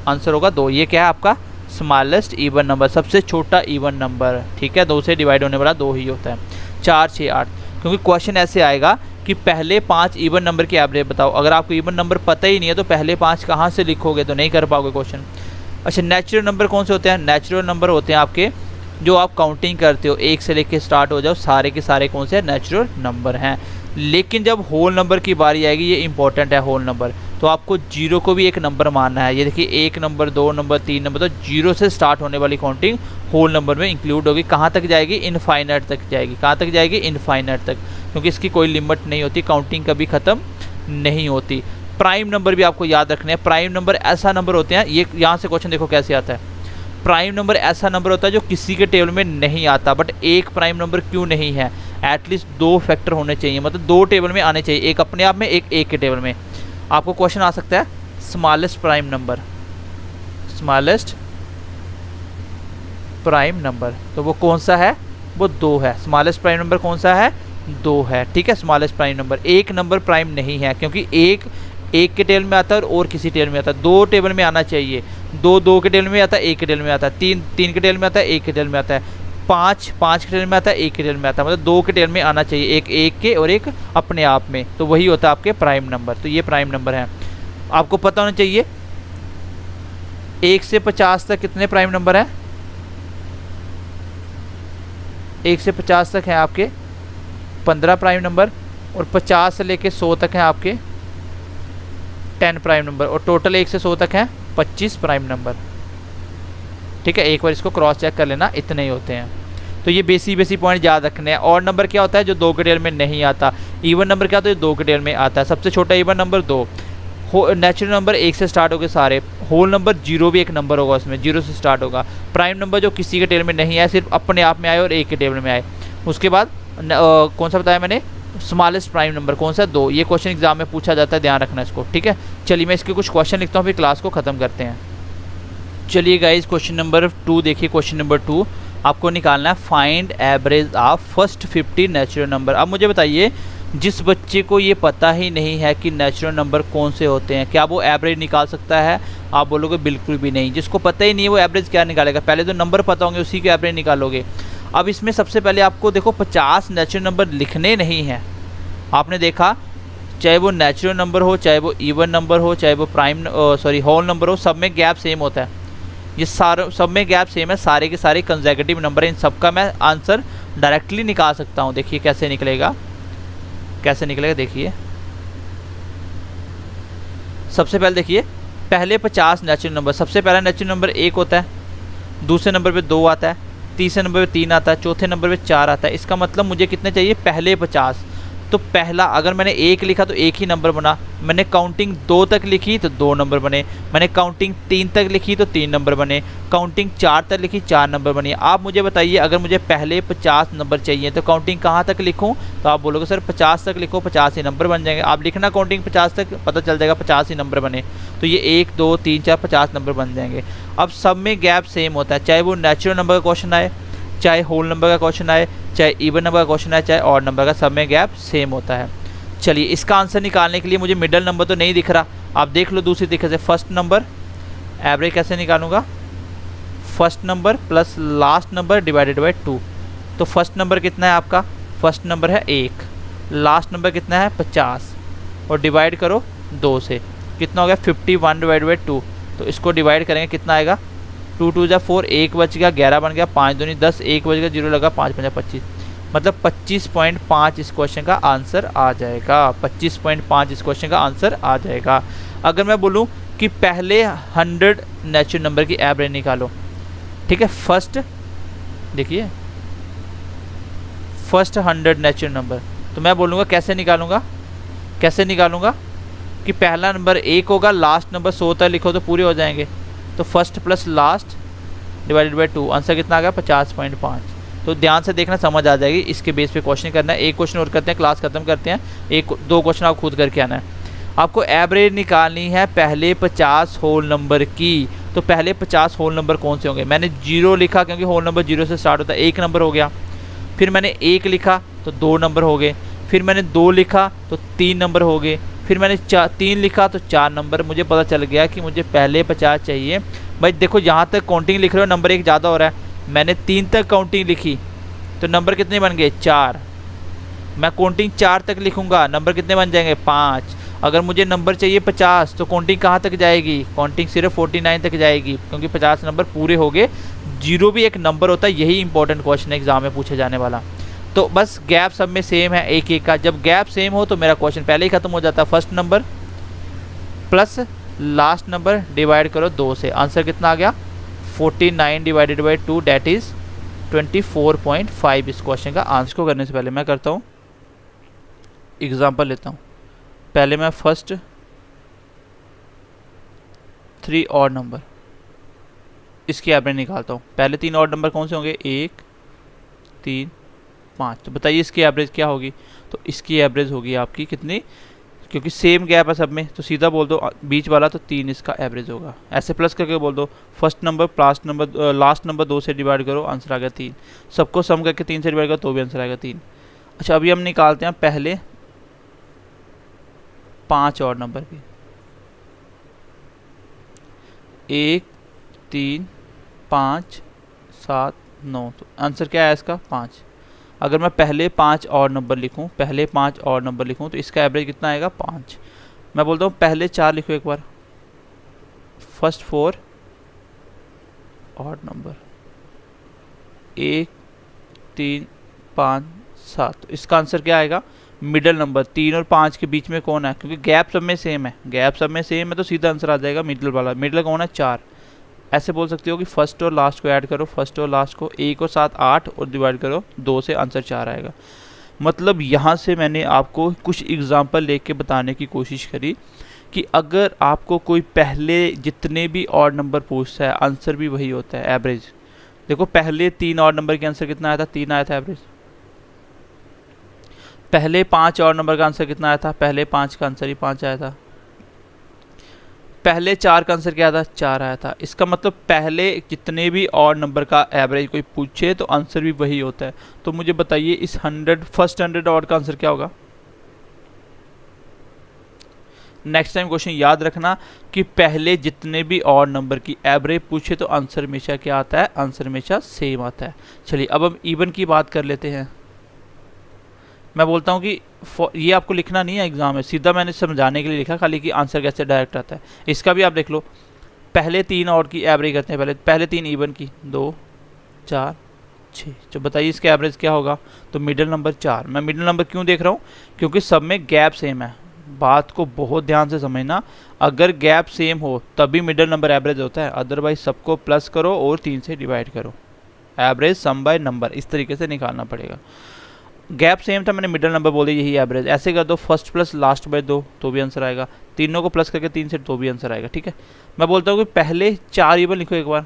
आंसर होगा 2। ये क्या है आपका स्मॉलेस्ट इवन नंबर, सबसे छोटा इवन नंबर, ठीक है। 2 से डिवाइड होने वाला 2 ही होता है। 4, 6, 8, क्योंकि क्वेश्चन ऐसे आएगा कि पहले 5 इवन नंबर की एवरेज बताओ। अगर आपको इवन नंबर पता ही नहीं है तो पहले 5 कहाँ से लिखोगे, तो नहीं कर पाओगे क्वेश्चन। अच्छा, नेचुरल नंबर कौन से होते हैं, नेचुरल नंबर होते हैं आपके जो आप काउंटिंग करते हो 1 से लेके स्टार्ट हो जाओ, सारे के सारे कौन से नेचुरल नंबर हैं। लेकिन जब होल नंबर की बारी आएगी, ये इंपॉर्टेंट है होल नंबर, तो आपको जीरो को भी एक नंबर मानना है। ये देखिए 1 नंबर, 2 नंबर, 3 नंबर, तो जीरो से स्टार्ट होने वाली काउंटिंग होल नंबर में इंक्लूड होगी। कहाँ तक जाएगी, इनफाइनाइट तक जाएगी। कहाँ तक जाएगी, इनफाइनाइट तक, क्योंकि इसकी कोई लिमिट नहीं होती, काउंटिंग कभी ख़त्म नहीं होती। प्राइम नंबर भी आपको याद रखने हैं। प्राइम नंबर ऐसा नंबर होते हैं, ये यहाँ से क्वेश्चन देखो कैसे आता है। प्राइम नंबर ऐसा नंबर होता है जो किसी के टेबल में नहीं आता। बट एक प्राइम नंबर क्यों नहीं है, एटलीस्ट 2 फैक्टर होने चाहिए, मतलब 2 टेबल में आने चाहिए, एक अपने आप में, एक के टेबल में। आपको क्वेश्चन आ सकता है smallest prime number, smallest prime number, तो वो कौन सा है, वो 2 है। स्मॉलेस्ट प्राइम नंबर कौन सा है, 2 है, ठीक है। स्मॉलेस्ट प्राइम नंबर, एक नंबर प्राइम नहीं है, क्योंकि एक के टेबल में आता है और किसी टेबल में आता है। 2 टेबल में आना चाहिए, 2 के टेबल में आता है, 1 के टेबल में आता है, 3 के टेबल में आता है, 1 के टेबल में आता है, 5 के टेबल में आता है, 1 के टेबल में आता है, मतलब 2 के टेबल में आना चाहिए, एक के और एक अपने आप में, तो वही होता है आपके प्राइम नंबर। तो ये प्राइम नंबर है, आपको पता होना चाहिए। 1 से 50 तक कितने प्राइम नंबर हैं, 1 से 50 तक हैं आपके 15 प्राइम नंबर, और 50 से लेके 100 तक हैं आपके 10 प्राइम नंबर, और टोटल 1 से 100 तक हैं 25 प्राइम नंबर, ठीक है। एक बार इसको क्रॉस चेक कर लेना, इतने ही होते हैं। तो ये बेसिक पॉइंट याद रखने हैं। ऑड नंबर क्या होता है, जो 2 के टेबल में नहीं आता। इवन नंबर क्या होता है, जो 2 के टेबल में आता है। सबसे छोटा इवन नंबर 2। नेचुरल नंबर 1 से स्टार्ट होकर सारे। होल नंबर 0 भी एक नंबर होगा, उसमें 0 से स्टार्ट होगा। प्राइम नंबर जो किसी के टेबल में नहीं आए, सिर्फ अपने आप में आए और 1 के टेबल में आए। उसके बाद कौन सा बताया मैंने, स्मॉलेस्ट प्राइम नंबर कौन सा, 2। ये क्वेश्चन एग्जाम में पूछा जाता है, ध्यान रखना इसको, ठीक है। चलिए मैं इसके कुछ क्वेश्चन लिखता हूँ, फिर क्लास को ख़त्म करते हैं। चलिए गाइस, क्वेश्चन नंबर 2 देखिए। क्वेश्चन नंबर 2 आपको निकालना है find average of first 50 natural number. अब मुझे बताइए, जिस बच्चे को ये पता ही नहीं है कि नेचुरल नंबर कौन से होते हैं, क्या वो एवरेज निकाल सकता है? आप बोलोगे बिल्कुल भी नहीं। जिसको पता ही नहीं है वो एवरेज क्या निकालेगा? पहले तो नंबर पता होंगे, उसी के एवरेज निकालोगे। अब इसमें सबसे पहले आपको देखो 50 नेचुरल नंबर लिखने नहीं हैं। आपने देखा, चाहे वो नेचुरल नंबर हो, चाहे वो इवन नंबर हो, चाहे वो होल नंबर हो, सब में गैप सेम होता है। ये सारे सब में गैप सेम है, सारे के सारे कंसेक्यूटिव नंबर है। इन सब का मैं आंसर डायरेक्टली निकाल सकता हूँ। देखिए कैसे निकलेगा, कैसे निकलेगा देखिए। सबसे पहले देखिए, पहले 50 नेचुरल नंबर, सबसे पहला नेचुरल नंबर 1 होता है, दूसरे नंबर पे 2 आता है, तीसरे नंबर पे 3 आता है, चौथे नंबर पे 4 आता है। इसका मतलब मुझे कितने चाहिए? पहले 50। तो पहला, अगर मैंने 1 लिखा तो 1 ही नंबर बना। मैंने काउंटिंग 2 तक लिखी तो 2 नंबर बने। मैंने काउंटिंग 3 तक लिखी तो 3 नंबर बने। काउंटिंग 4 तक लिखी, 4 नंबर बनी। आप मुझे बताइए, अगर मुझे पहले 50 नंबर चाहिए तो काउंटिंग कहाँ तक लिखूँ? तो आप बोलोगे सर 50 तक लिखो, 50 ही नंबर बन जाएंगे। आप लिखना काउंटिंग 50 तक, पता चल जाएगा 50 ही नंबर बने। तो ये 1, 2, 3, 4, 50 नंबर बन जाएंगे। अब सब में गैप सेम होता है, चाहे वो नेचुरल नंबर का क्वेश्चन आए, चाहे होल नंबर का क्वेश्चन आए, चाहे इवन नंबर का क्वेश्चन आए, चाहे ऑड नंबर का, सब में गैप सेम होता है। चलिए इसका आंसर निकालने के लिए मुझे मिडल नंबर तो नहीं दिख रहा, आप देख लो दूसरी तरीके से। फर्स्ट नंबर एवरेज कैसे निकालूंगा? First number plus last number divided by 2। तो फर्स्ट नंबर कितना है आपका? फर्स्ट नंबर है 1, लास्ट नंबर कितना है 50, और डिवाइड करो 2 से, कितना हो गया 51 डिवाइड बाई 2। तो इसको डिवाइड करेंगे, कितना आएगा? 2 2 जा 4, 1 बच गया, 11 बन गया, 5 दूनी 10, 1 बच गया, 0 लगा, 5 5 25। मतलब 25.5 इस क्वेश्चन का आंसर आ जाएगा। 25.5 इस क्वेश्चन का आंसर आ जाएगा। अगर मैं बोलूं कि पहले 100 नेचुरल नंबर की एवरेज निकालो, ठीक है, फर्स्ट देखिए फर्स्ट 100 नेचुरल नंबर, तो मैं बोलूँगा कैसे निकालूंगा, कैसे निकालूंगा कि पहला नंबर 1 होगा, लास्ट नंबर 100 तक लिखो तो पूरे हो जाएंगे। तो first plus last divided by 2, answer कितना आ गया 50.5। तो ध्यान से देखना, समझ आ जाएगी। इसके बेस पे क्वेश्चन करना है। एक क्वेश्चन और करते हैं, क्लास खत्म करते हैं। एक दो क्वेश्चन आप खुद करके आना है। आपको एवरेज निकालनी है पहले 50 होल नंबर की। तो पहले 50 होल नंबर कौन से होंगे? मैंने 0 लिखा क्योंकि होल नंबर 0 से स्टार्ट होता है, 1 नंबर हो गया। फिर मैंने 1 लिखा तो 2 नंबर हो गए। फिर मैंने 2 लिखा तो 3 नंबर हो गए। फिर मैंने 3 लिखा तो 4 नंबर। मुझे पता चल गया कि मुझे पहले 50 चाहिए। भाई देखो, यहाँ तक काउंटिंग लिख रहे हो, नंबर 1 ज़्यादा हो रहा है। मैंने 3 तक काउंटिंग लिखी तो नंबर कितने बन गए? 4। मैं काउंटिंग 4 तक लिखूंगा, नंबर कितने बन जाएंगे? 5। अगर मुझे नंबर चाहिए 50 तो काउंटिंग कहाँ तक जाएगी? काउंटिंग सिर्फ 49 तक जाएगी, क्योंकि 50 नंबर पूरे हो गए। 0 भी एक नंबर होता है। यही इंपॉर्टेंट क्वेश्चन है एग्जाम में पूछे जाने वाला। तो बस गैप सब में सेम है, एक एक का। जब गैप सेम हो तो मेरा क्वेश्चन पहले ही खत्म हो जाता है। First number plus last number divide करो 2 से, आंसर कितना आ गया? 49 डिवाइडेड बाई 2 डेट इज 24.5 इस क्वेश्चन का आंसर। को करने से पहले मैं करता हूँ एग्जाम्पल लेता हूँ। पहले मैं फर्स्ट 3 ऑड नंबर इसकी एवरेज निकालता हूँ। पहले 3 ऑड नंबर कौन से होंगे? 1 3 5। तो बताइए इसकी एवरेज क्या होगी? तो इसकी एवरेज होगी आपकी कितनी, क्योंकि सेम गैप है सब में, तो सीधा बोल दो बीच वाला, तो 3 इसका एवरेज होगा। ऐसे प्लस करके बोल दो फर्स्ट नंबर लास्ट नंबर 2 से डिवाइड करो, आंसर आ गया 3। सबको सम करके 3 से डिवाइड करो तो भी आंसर आएगा 3। अच्छा, अभी हम निकालते हैं पहले 5 और नंबर की। 1 3 5 7 9, तो आंसर क्या है इसका? 5। अगर मैं पहले 5 और नंबर लिखूं, पहले 5 और नंबर लिखूं तो इसका एवरेज कितना आएगा? 5। मैं बोलता हूँ पहले 4 लिखो एक बार, फर्स्ट 4 और नंबर 1 3 5 7, तो इसका आंसर क्या आएगा? मिडल नंबर 3 और 5 के बीच में कौन है? क्योंकि गैप सब में सेम है, गैप सब में सेम है, तो सीधा आंसर आ जाएगा मिडल वाला। मिडल कौन है? 4। ऐसे बोल सकते हो कि फर्स्ट और लास्ट को ऐड करो, फर्स्ट और लास्ट को 1 और 7 8 और डिवाइड करो 2 से, आंसर 4 आएगा। मतलब यहाँ से मैंने आपको कुछ एग्जांपल लेके बताने की कोशिश करी कि अगर आपको कोई पहले जितने भी ऑड नंबर पूछता है, आंसर भी वही होता है एवरेज। देखो पहले 3 ऑड नंबर के आंसर कितना आया था? 3 आया था एवरेज। पहले 5 ऑड नंबर का आंसर कितना आया था? पहले 5 का आंसर ही 5 आया था। पहले 4 का आंसर क्या था? 4 आया था। इसका मतलब पहले जितने भी ऑड नंबर का एवरेज कोई पूछे तो आंसर भी वही होता है। तो मुझे बताइए इस 100 फर्स्ट 100 ऑड का आंसर क्या होगा? नेक्स्ट टाइम क्वेश्चन याद रखना कि पहले जितने भी ऑड नंबर की एवरेज पूछे तो आंसर हमेशा क्या आता है? आंसर हमेशा सेम आता है। चलिए अब हम इवन की बात कर लेते हैं। मैं बोलता हूँ कि ये आपको लिखना नहीं है एग्जाम में, सीधा मैंने समझाने के लिए लिखा खाली कि आंसर कैसे डायरेक्ट आता है। इसका भी आप देख लो, पहले 3 ऑड की एवरेज करते हैं। पहले 3 इवन की 2 4 6। तो बताइए इसका एवरेज क्या होगा? तो मिडिल नंबर 4। मैं मिडिल नंबर क्यों देख रहा हूँ? क्योंकि सब में गैप सेम है। बात को बहुत ध्यान से समझना, अगर गैप सेम हो तभी मिडिल नंबर एवरेज होता है, अदरवाइज सबको प्लस करो और 3 से डिवाइड करो। एवरेज सम बाय नंबर इस तरीके से निकालना पड़ेगा। गैप सेम था, मैंने मिडिल नंबर बोल दिया, यही एवरेज। ऐसे कर दो फर्स्ट प्लस लास्ट बाय 2 तो भी आंसर आएगा। तीनों को प्लस करके 3 से तो भी आंसर आएगा। ठीक है, मैं बोलता हूँ कि पहले 4 इवन लिखो एक बार,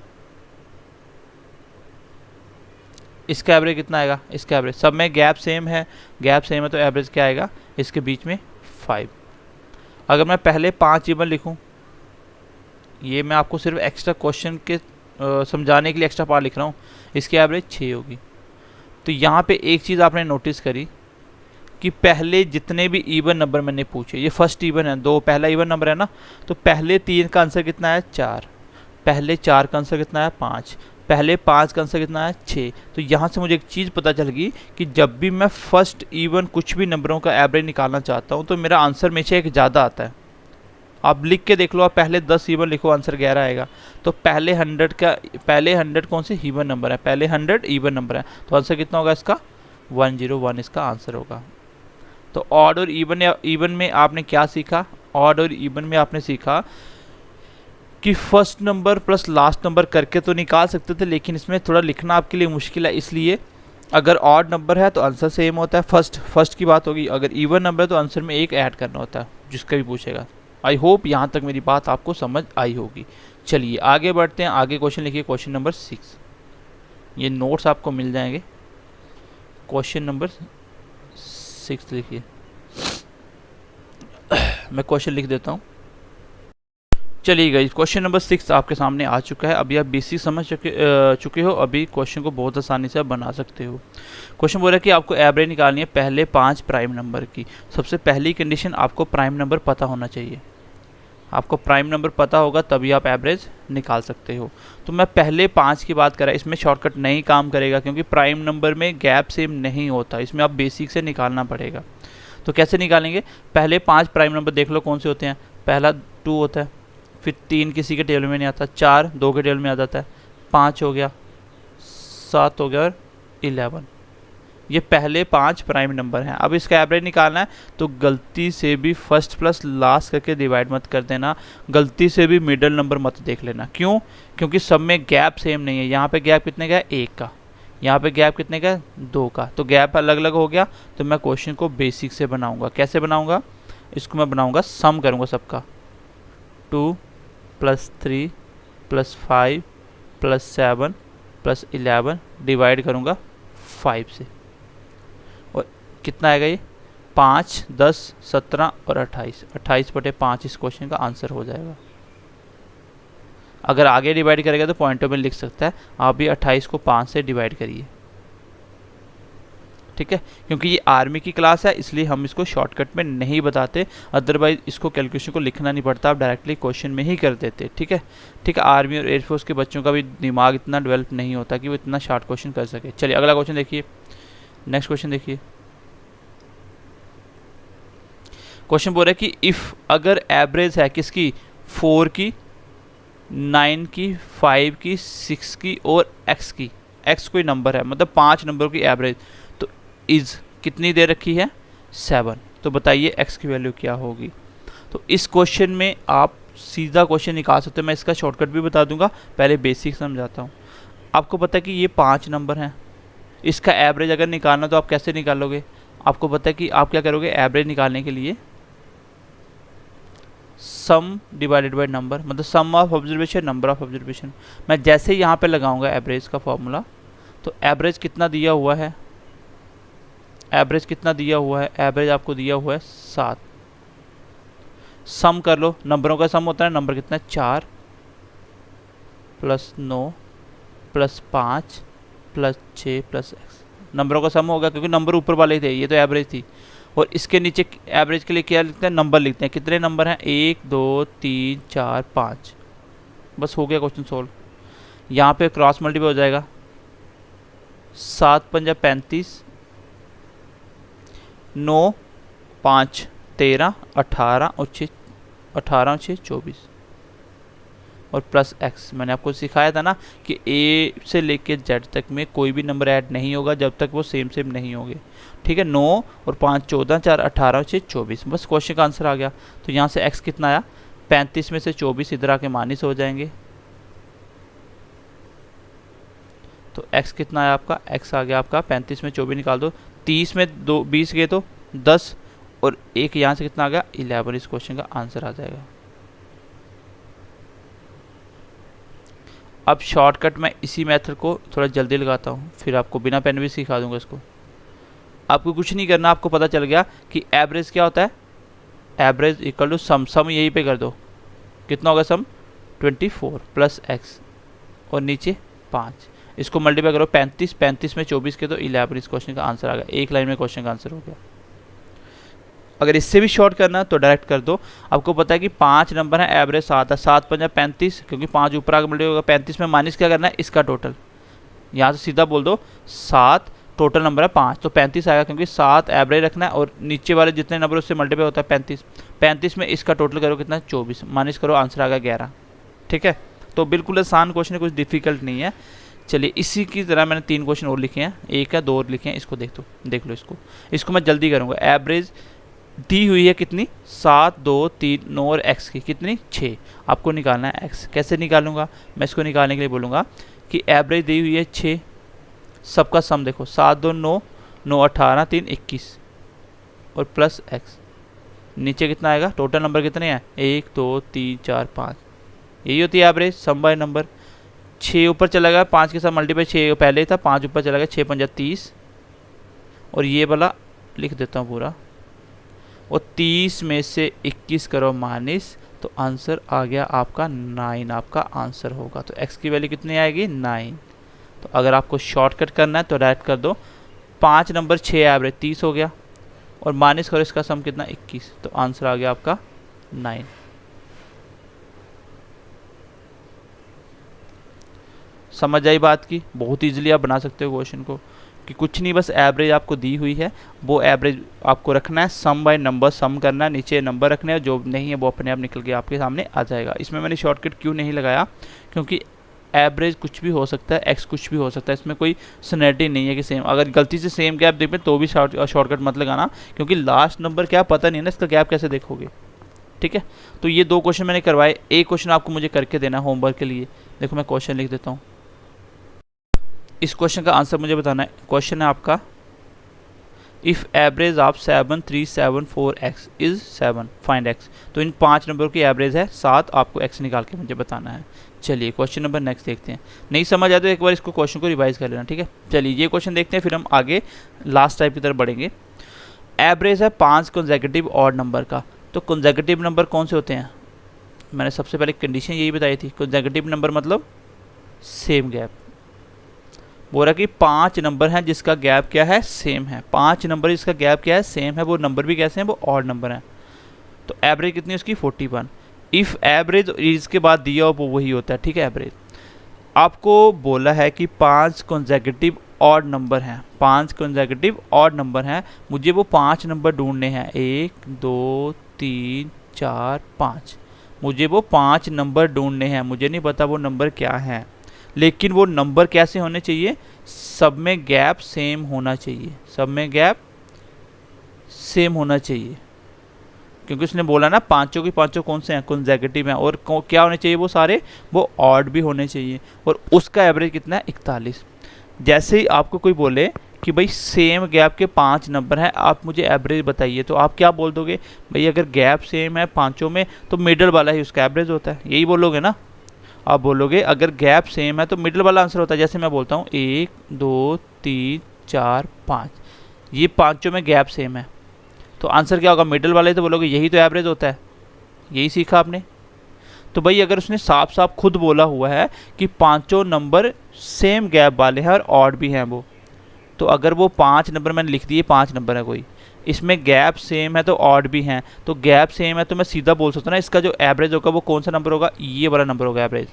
इसका एवरेज कितना आएगा? इसका एवरेज सब में गैप सेम है, गैप सेम है तो एवरेज क्या आएगा? इसके बीच में 5। अगर मैं पहले 5 इवन लिखूँ, ये मैं आपको सिर्फ एक्स्ट्रा क्वेश्चन के समझाने के लिए एक्स्ट्रा पार्ट लिख रहा हूँ, इसकी एवरेज 6 होगी। तो यहाँ पे एक चीज़ आपने नोटिस करी कि पहले जितने भी इवन नंबर मैंने पूछे, ये फर्स्ट इवन है 2, पहला इवन नंबर है ना, तो पहले 3 का आंसर कितना है? 4। पहले 4 का आंसर कितना है? 5। पहले 5 का आंसर कितना है? 6। तो यहाँ से मुझे एक चीज़ पता चल गई कि जब भी मैं फर्स्ट इवन कुछ भी नंबरों का एवरेज निकालना चाहता हूँ तो मेरा आंसर में से एक ज़्यादा आता है। आप लिख के देख लो, आप पहले 10 इवन लिखो, आंसर 11 आएगा। तो पहले 100 कौन से इवन नंबर है? पहले 100 इवन नंबर है, तो आंसर कितना होगा इसका? 101 इसका आंसर होगा। तो ऑड और इवन में आपने क्या सीखा? ऑड और इवन में आपने सीखा कि first number plus last number करके तो निकाल सकते थे, लेकिन इसमें थोड़ा लिखना आपके लिए मुश्किल है, इसलिए अगर ऑड नंबर है तो आंसर सेम होता है, फर्स्ट की बात होगी। अगर इवन नंबर है तो आंसर में एक ऐड करना होता है, जिसका भी पूछेगा। आई होप यहाँ तक मेरी बात आपको समझ आई होगी। चलिए आगे बढ़ते हैं, आगे क्वेश्चन लिखिए, क्वेश्चन नंबर 6। ये नोट्स आपको मिल जाएंगे। क्वेश्चन नंबर 6 लिखिए। मैं क्वेश्चन लिख देता हूँ। चलिए गाइस, क्वेश्चन नंबर 6 आपके सामने आ चुका है। अभी आप बेसिक समझ चुके हो, अभी क्वेश्चन को बहुत आसानी से आप बना सकते हो। क्वेश्चन बोल रहा है कि आपको एवरेज निकालनी है पहले 5 प्राइम नंबर की। सबसे पहली कंडीशन, आपको प्राइम नंबर पता होना चाहिए। आपको प्राइम नंबर पता होगा तभी आप एवरेज निकाल सकते हो। तो मैं पहले 5 की बात कर रहा, इसमें शॉर्टकट नहीं काम करेगा, क्योंकि प्राइम नंबर में गैप सेम नहीं होता, इसमें आप बेसिक से निकालना पड़ेगा। तो कैसे निकालेंगे? पहले 5 प्राइम नंबर देख लो कौन से होते हैं। पहला 2 होता है, फिर 3 किसी के टेबल में नहीं आता, 4 2 के टेबल में आ जाता है, 5 हो गया, 7 हो गया और 11। ये पहले 5 प्राइम नंबर हैं। अब इसका एवरेज निकालना है तो गलती से भी फर्स्ट प्लस लास्ट करके डिवाइड मत कर देना, गलती से भी मिडल नंबर मत देख लेना। क्यों? क्योंकि सब में गैप सेम नहीं है। यहाँ पे गैप कितने का है? 1 का। यहाँ पे गैप कितने का है? 2 का। तो गैप अलग अलग हो गया, तो मैं क्वेश्चन को बेसिक से बनाऊंगा। कैसे बनाऊंगा? इसको मैं बनाऊंगा, सम करूंगा सबका। 2 + 3 + 5 + 7 + 11 डिवाइड करूंगा 5 से, और कितना आएगा ये? 5 10 17 और 28, 28/5 इस क्वेश्चन का आंसर हो जाएगा। अगर आगे डिवाइड करेगा तो पॉइंटों में लिख सकता है, आप भी 28 को 5 से डिवाइड करिए, ठीक है। क्योंकि ये आर्मी की क्लास है, इसलिए हम इसको शॉर्टकट में नहीं बताते, अदरवाइज इसको कैलकुलेशन को लिखना नहीं पड़ता, आप डायरेक्टली क्वेश्चन में ही कर देते, ठीक है। ठीक है, आर्मी और एयरफोर्स के बच्चों का भी दिमाग इतना डेवलप नहीं होता कि वो इतना शॉर्ट क्वेश्चन कर सके। चलिए अगला क्वेश्चन देखिए, नेक्स्ट क्वेश्चन देखिए। क्वेश्चन बोल रहा है कि इफ़, अगर एवरेज है किसकी? 4 की, 9 की, 5 की, 6 की और x की। x कोई नंबर है, मतलब 5 नंबरों की एवरेज। तो इज कितनी दे रखी है? 7। तो बताइए x की वैल्यू क्या होगी? तो इस क्वेश्चन में आप सीधा क्वेश्चन निकाल सकते हो। मैं इसका शॉर्टकट भी बता दूंगा, पहले बेसिक समझाता हूँ। आपको पता है कि ये 5 नंबर हैं, इसका एवरेज अगर निकालना तो आप कैसे निकालोगे? आपको पता है कि आप क्या करोगे एवरेज निकालने के लिए? सम डिवाइडेड बाय नंबर, मतलब sum of observation number of observation. मैं जैसे ही यहाँ पे लगाऊंगा एवरेज का फॉर्मूला, तो एवरेज कितना दिया हुआ है? एवरेज कितना दिया हुआ है? एवरेज आपको दिया हुआ है 7। सम कर लो, नंबरों का सम होता है, नंबर कितना है? 4 + 9 + 5 + 6 + x। नंबरों का सम होगा, क्योंकि नंबर ऊपर वाले थे, ये तो एवरेज थी। और इसके नीचे एवरेज के लिए क्या लिखते हैं? नंबर लिखते हैं। कितने नंबर हैं? 1 2 3 4 5। बस हो गया क्वेश्चन सोल्व। यहाँ पे क्रॉस मल्टीप्लाई हो जाएगा, 7 × 5 = 35, 9 5 13 18 और 6 24 और प्लस x। मैंने आपको सिखाया था ना कि a से लेके z तक में कोई भी नंबर ऐड नहीं होगा जब तक वो सेम नहीं होंगे, ठीक है। 9 और 5 14, 4 18 और 6 24। बस क्वेश्चन का आंसर आ गया। तो यहाँ से x कितना आया? 35 में से 24 इधर आके माइनस हो जाएंगे, तो x कितना आया आपका? x आ गया आपका 35 में 24 निकाल दो, 30 में 2 20 गए तो 10, और एक यहाँ से कितना आ गया? 11। इस क्वेश्चन का आंसर आ जाएगा। अब शॉर्टकट मैं इसी मेथड को थोड़ा जल्दी लगाता हूँ, फिर आपको बिना पेन भी सिखा दूंगा इसको। आपको कुछ नहीं करना, आपको पता चल गया कि एवरेज क्या होता है? एवरेज इक्वल टू सम। सम यहीं पे कर दो, कितना होगा सम? 24 + x और नीचे 5। इसको मल्टीप्लाई करो 35 में 24 के तो 11। इस क्वेश्चन का आंसर आ गया। एक लाइन में क्वेश्चन का आंसर हो गया। अगर इससे भी शॉर्ट करना तो डायरेक्ट कर दो। आपको पता है कि 5 नंबर है, एवरेज 7 है, 7 × 5 = 35, क्योंकि 5 ऊपर आगे मल्टीप्लाई होगा। 35 में माइनस क्या करना है? इसका टोटल। यहाँ से सीधा बोल दो 7, टोटल नंबर है 5, तो 35 आएगा, क्योंकि 7 एवरेज रखना है और नीचे वाले जितने नंबर उससे मल्टीप्लाई होता है 35। 35 में इसका टोटल करो कितना? 24, माइनस करो, आंसर आ गया 11, ठीक है। तो बिल्कुल आसान क्वेश्चन है, कुछ डिफिकल्ट नहीं है। चलिए इसी की तरह मैंने 3 क्वेश्चन और लिखे हैं, 1 या 2 और लिखे हैं, इसको देख लो इसको मैं जल्दी करूँगा। एवरेज दी हुई है कितनी, 7, 2, 3, 9 और x की कितनी 6। आपको निकालना है x। कैसे निकालूंगा, मैं इसको निकालने के लिए बोलूँगा कि एवरेज दी हुई है 6, सबका सम देखो 7, 2, 9, 9, 18, 3, 21 और प्लस x। नीचे कितना आएगा, टोटल नंबर कितने हैं 1, 2, 3, 4, 5। यही होती है एवरेज, सम बाय नंबर। 6 ऊपर चला गया, 5 के साथ मल्टीप्लाई 6 पहले ही था, 5 ऊपर चला गया, 6 पंजा 30 और ये वाला लिख देता हूँ पूरा। और 30 में से 21 करो माइनस, तो आंसर आ गया आपका 9, आपका आंसर होगा। तो x की वैल्यू कितनी आएगी 9। तो अगर आपको शॉर्टकट करना है तो डायरेक्ट कर दो, 5 नंबर 6 एवरेज 30 हो गया और माइनस करो इसका सम कितना 21, तो आंसर आ गया आपका 9। समझ आई बात की, बहुत इजीली आप बना सकते हो क्वेश्चन को कि कुछ नहीं, बस एवरेज आपको दी हुई है, वो एवरेज आपको रखना है, सम बाय नंबर सम करना है, नीचे नंबर रखने हैं, जो नहीं है वो अपने आप निकल के आपके सामने आ जाएगा। इसमें मैंने शॉर्टकट क्यों नहीं लगाया, क्योंकि एवरेज कुछ भी हो सकता है, एक्स कुछ भी हो सकता है, इसमें कोई सनेटी नहीं है कि सेम। अगर गलती से सेम गैप देखें तो भी शॉर्टकट मत लगाना, क्योंकि लास्ट नंबर क्या पता नहीं है ना, इसका गैप कैसे देखोगे। ठीक है, तो ये 2 क्वेश्चन मैंने करवाए, एक क्वेश्चन आपको मुझे करके देना होमवर्क के लिए। देखो मैं क्वेश्चन लिख देता हूँ, इस क्वेश्चन का आंसर मुझे बताना है। क्वेश्चन है आपका, if average of 7, 3, 7, 4 x is 7 find x। तो इन 5 नंबर की एवरेज है 7, आपको x निकाल के मुझे बताना है। चलिए क्वेश्चन नंबर नेक्स्ट देखते हैं। नहीं समझ आया तो एक बार इसको क्वेश्चन को रिवाइज कर लेना। ठीक है, चलिए ये क्वेश्चन देखते हैं, फिर हम आगे लास्ट टाइप की तरफ बढ़ेंगे। एवरेज है 5 कंसेक्यूटिव ऑड नंबर का। तो कंसेक्यूटिव नंबर कौन से होते हैं, मैंने सबसे पहले कंडीशन यही बताई थी। कंसेक्यूटिव नंबर मतलब सेम गैप। बोल रहा कि 5 नंबर हैं जिसका गैप क्या है, सेम है। 5 नंबर जिसका गैप क्या है, सेम है, वो नंबर भी कैसे हैं, वो ऑड नंबर हैं। तो एवरेज कितनी है उसकी 41। इफ़ एवरेज इसके बाद दिया हो वो वही होता है। ठीक है, एवरेज आपको बोला है कि 5 कंसेक्यूटिव ऑड नंबर हैं, 5 कंसेक्यूटिव ऑड नंबर हैं, मुझे वो 5 नंबर ढूंढने हैं, 1, 2, 3, 4, 5। मुझे वो 5 नंबर ढूंढने हैं, मुझे नहीं पता वो नंबर क्या है, लेकिन वो नंबर कैसे होने चाहिए, सब में गैप सेम होना चाहिए, सब में गैप सेम होना चाहिए, क्योंकि उसने बोला ना पांचों की पांचों कौन से हैं, कंसेक्यूटिव हैं, और क्या होने चाहिए वो सारे, वो ऑड भी होने चाहिए, और उसका एवरेज कितना है 41। जैसे ही आपको कोई बोले कि भाई सेम गैप के 5 नंबर हैं, आप मुझे एवरेज बताइए, तो आप क्या बोल दोगे, भाई अगर गैप सेम है पांचों में तो मिडल वाला ही उसका एवरेज होता है, यही बोलोगे ना। आप बोलोगे अगर गैप सेम है तो मिडल वाला आंसर होता है। जैसे मैं बोलता हूँ 1, 2, 3, 4, 5, ये पांचों में गैप सेम है, तो आंसर क्या होगा, मिडल वाला ही तो बोलोगे, यही तो एवरेज होता है, यही सीखा आपने। तो भाई अगर उसने साफ साफ खुद बोला हुआ है कि पांचों नंबर सेम गैप वाले हैं और ऑड भी हैं वो, तो अगर वो 5 नंबर मैंने लिख दिए, 5 नंबर है कोई, इसमें गैप सेम है तो ऑड भी हैं, तो गैप सेम है तो मैं सीधा बोल सकता हूँ ना इसका जो एवरेज होगा वो कौन सा नंबर होगा, ये वाला नंबर होगा एवरेज,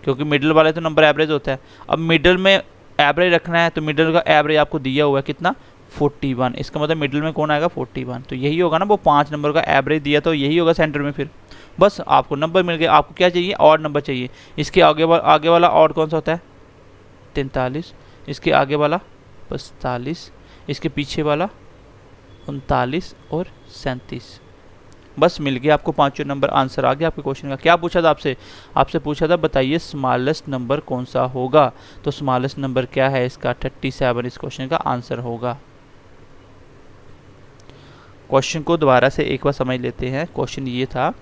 क्योंकि मिडल वाले तो नंबर एवरेज होता है। अब मिडल में एवरेज रखना है तो मिडल का एवरेज आपको दिया हुआ है कितना 41, इसका मतलब मिडल में कौन आएगा 41, तो यही होगा ना, वो 5 नंबर का एवरेज दिया तो यही होगा सेंटर में। फिर बस आपको नंबर मिल गया, आपको क्या चाहिए, ऑड नंबर चाहिए। इसके आगे वाला ऑड कौन सा होता है 43, इसके आगे वाला 45, इसके पीछे वाला 39 और 37। बस मिल गया आपको पांचों नंबर, आंसर आ गया आपके क्वेश्चन का। क्या पूछा था आपसे पूछा था बताइए स्मॉलेस्ट नंबर कौन सा होगा, तो स्मॉलेस्ट नंबर क्या है इसका 37 इस क्वेश्चन का आंसर होगा। क्वेश्चन को दोबारा से एक बार समझ लेते हैं। क्वेश्चन ये था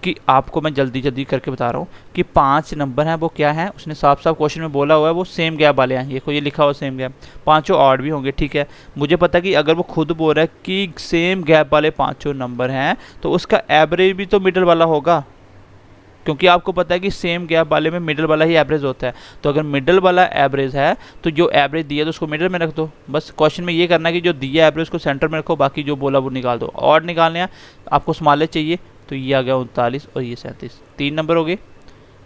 कि आपको मैं जल्दी जल्दी करके बता रहा हूँ कि 5 नंबर हैं वो क्या है, उसने साफ साफ क्वेश्चन में बोला हुआ है वो सेम गैप वाले हैं, ये लिखा हुआ सेम गैप, पांचों ऑड भी होंगे। ठीक है, मुझे पता है कि अगर वो खुद बोल रहा है कि सेम गैप वाले पांचों नंबर हैं तो उसका एवरेज भी तो मिडल वाला होगा, क्योंकि आपको पता है कि सेम गैप वाले में मिडल वाला ही एवरेज होता है। तो अगर मिडल वाला एवरेज है तो जो एवरेज दिया तो उसको मिडल में रख दो। बस क्वेश्चन में ये करना है कि जो दिया एवरेज को सेंटर में रखो, बाकी जो बोला वो निकाल दो। और निकालने हैं आपको स्मॉलेस्ट चाहिए, तो ये आ गया 39 और ये 37, 3 नंबर हो गए,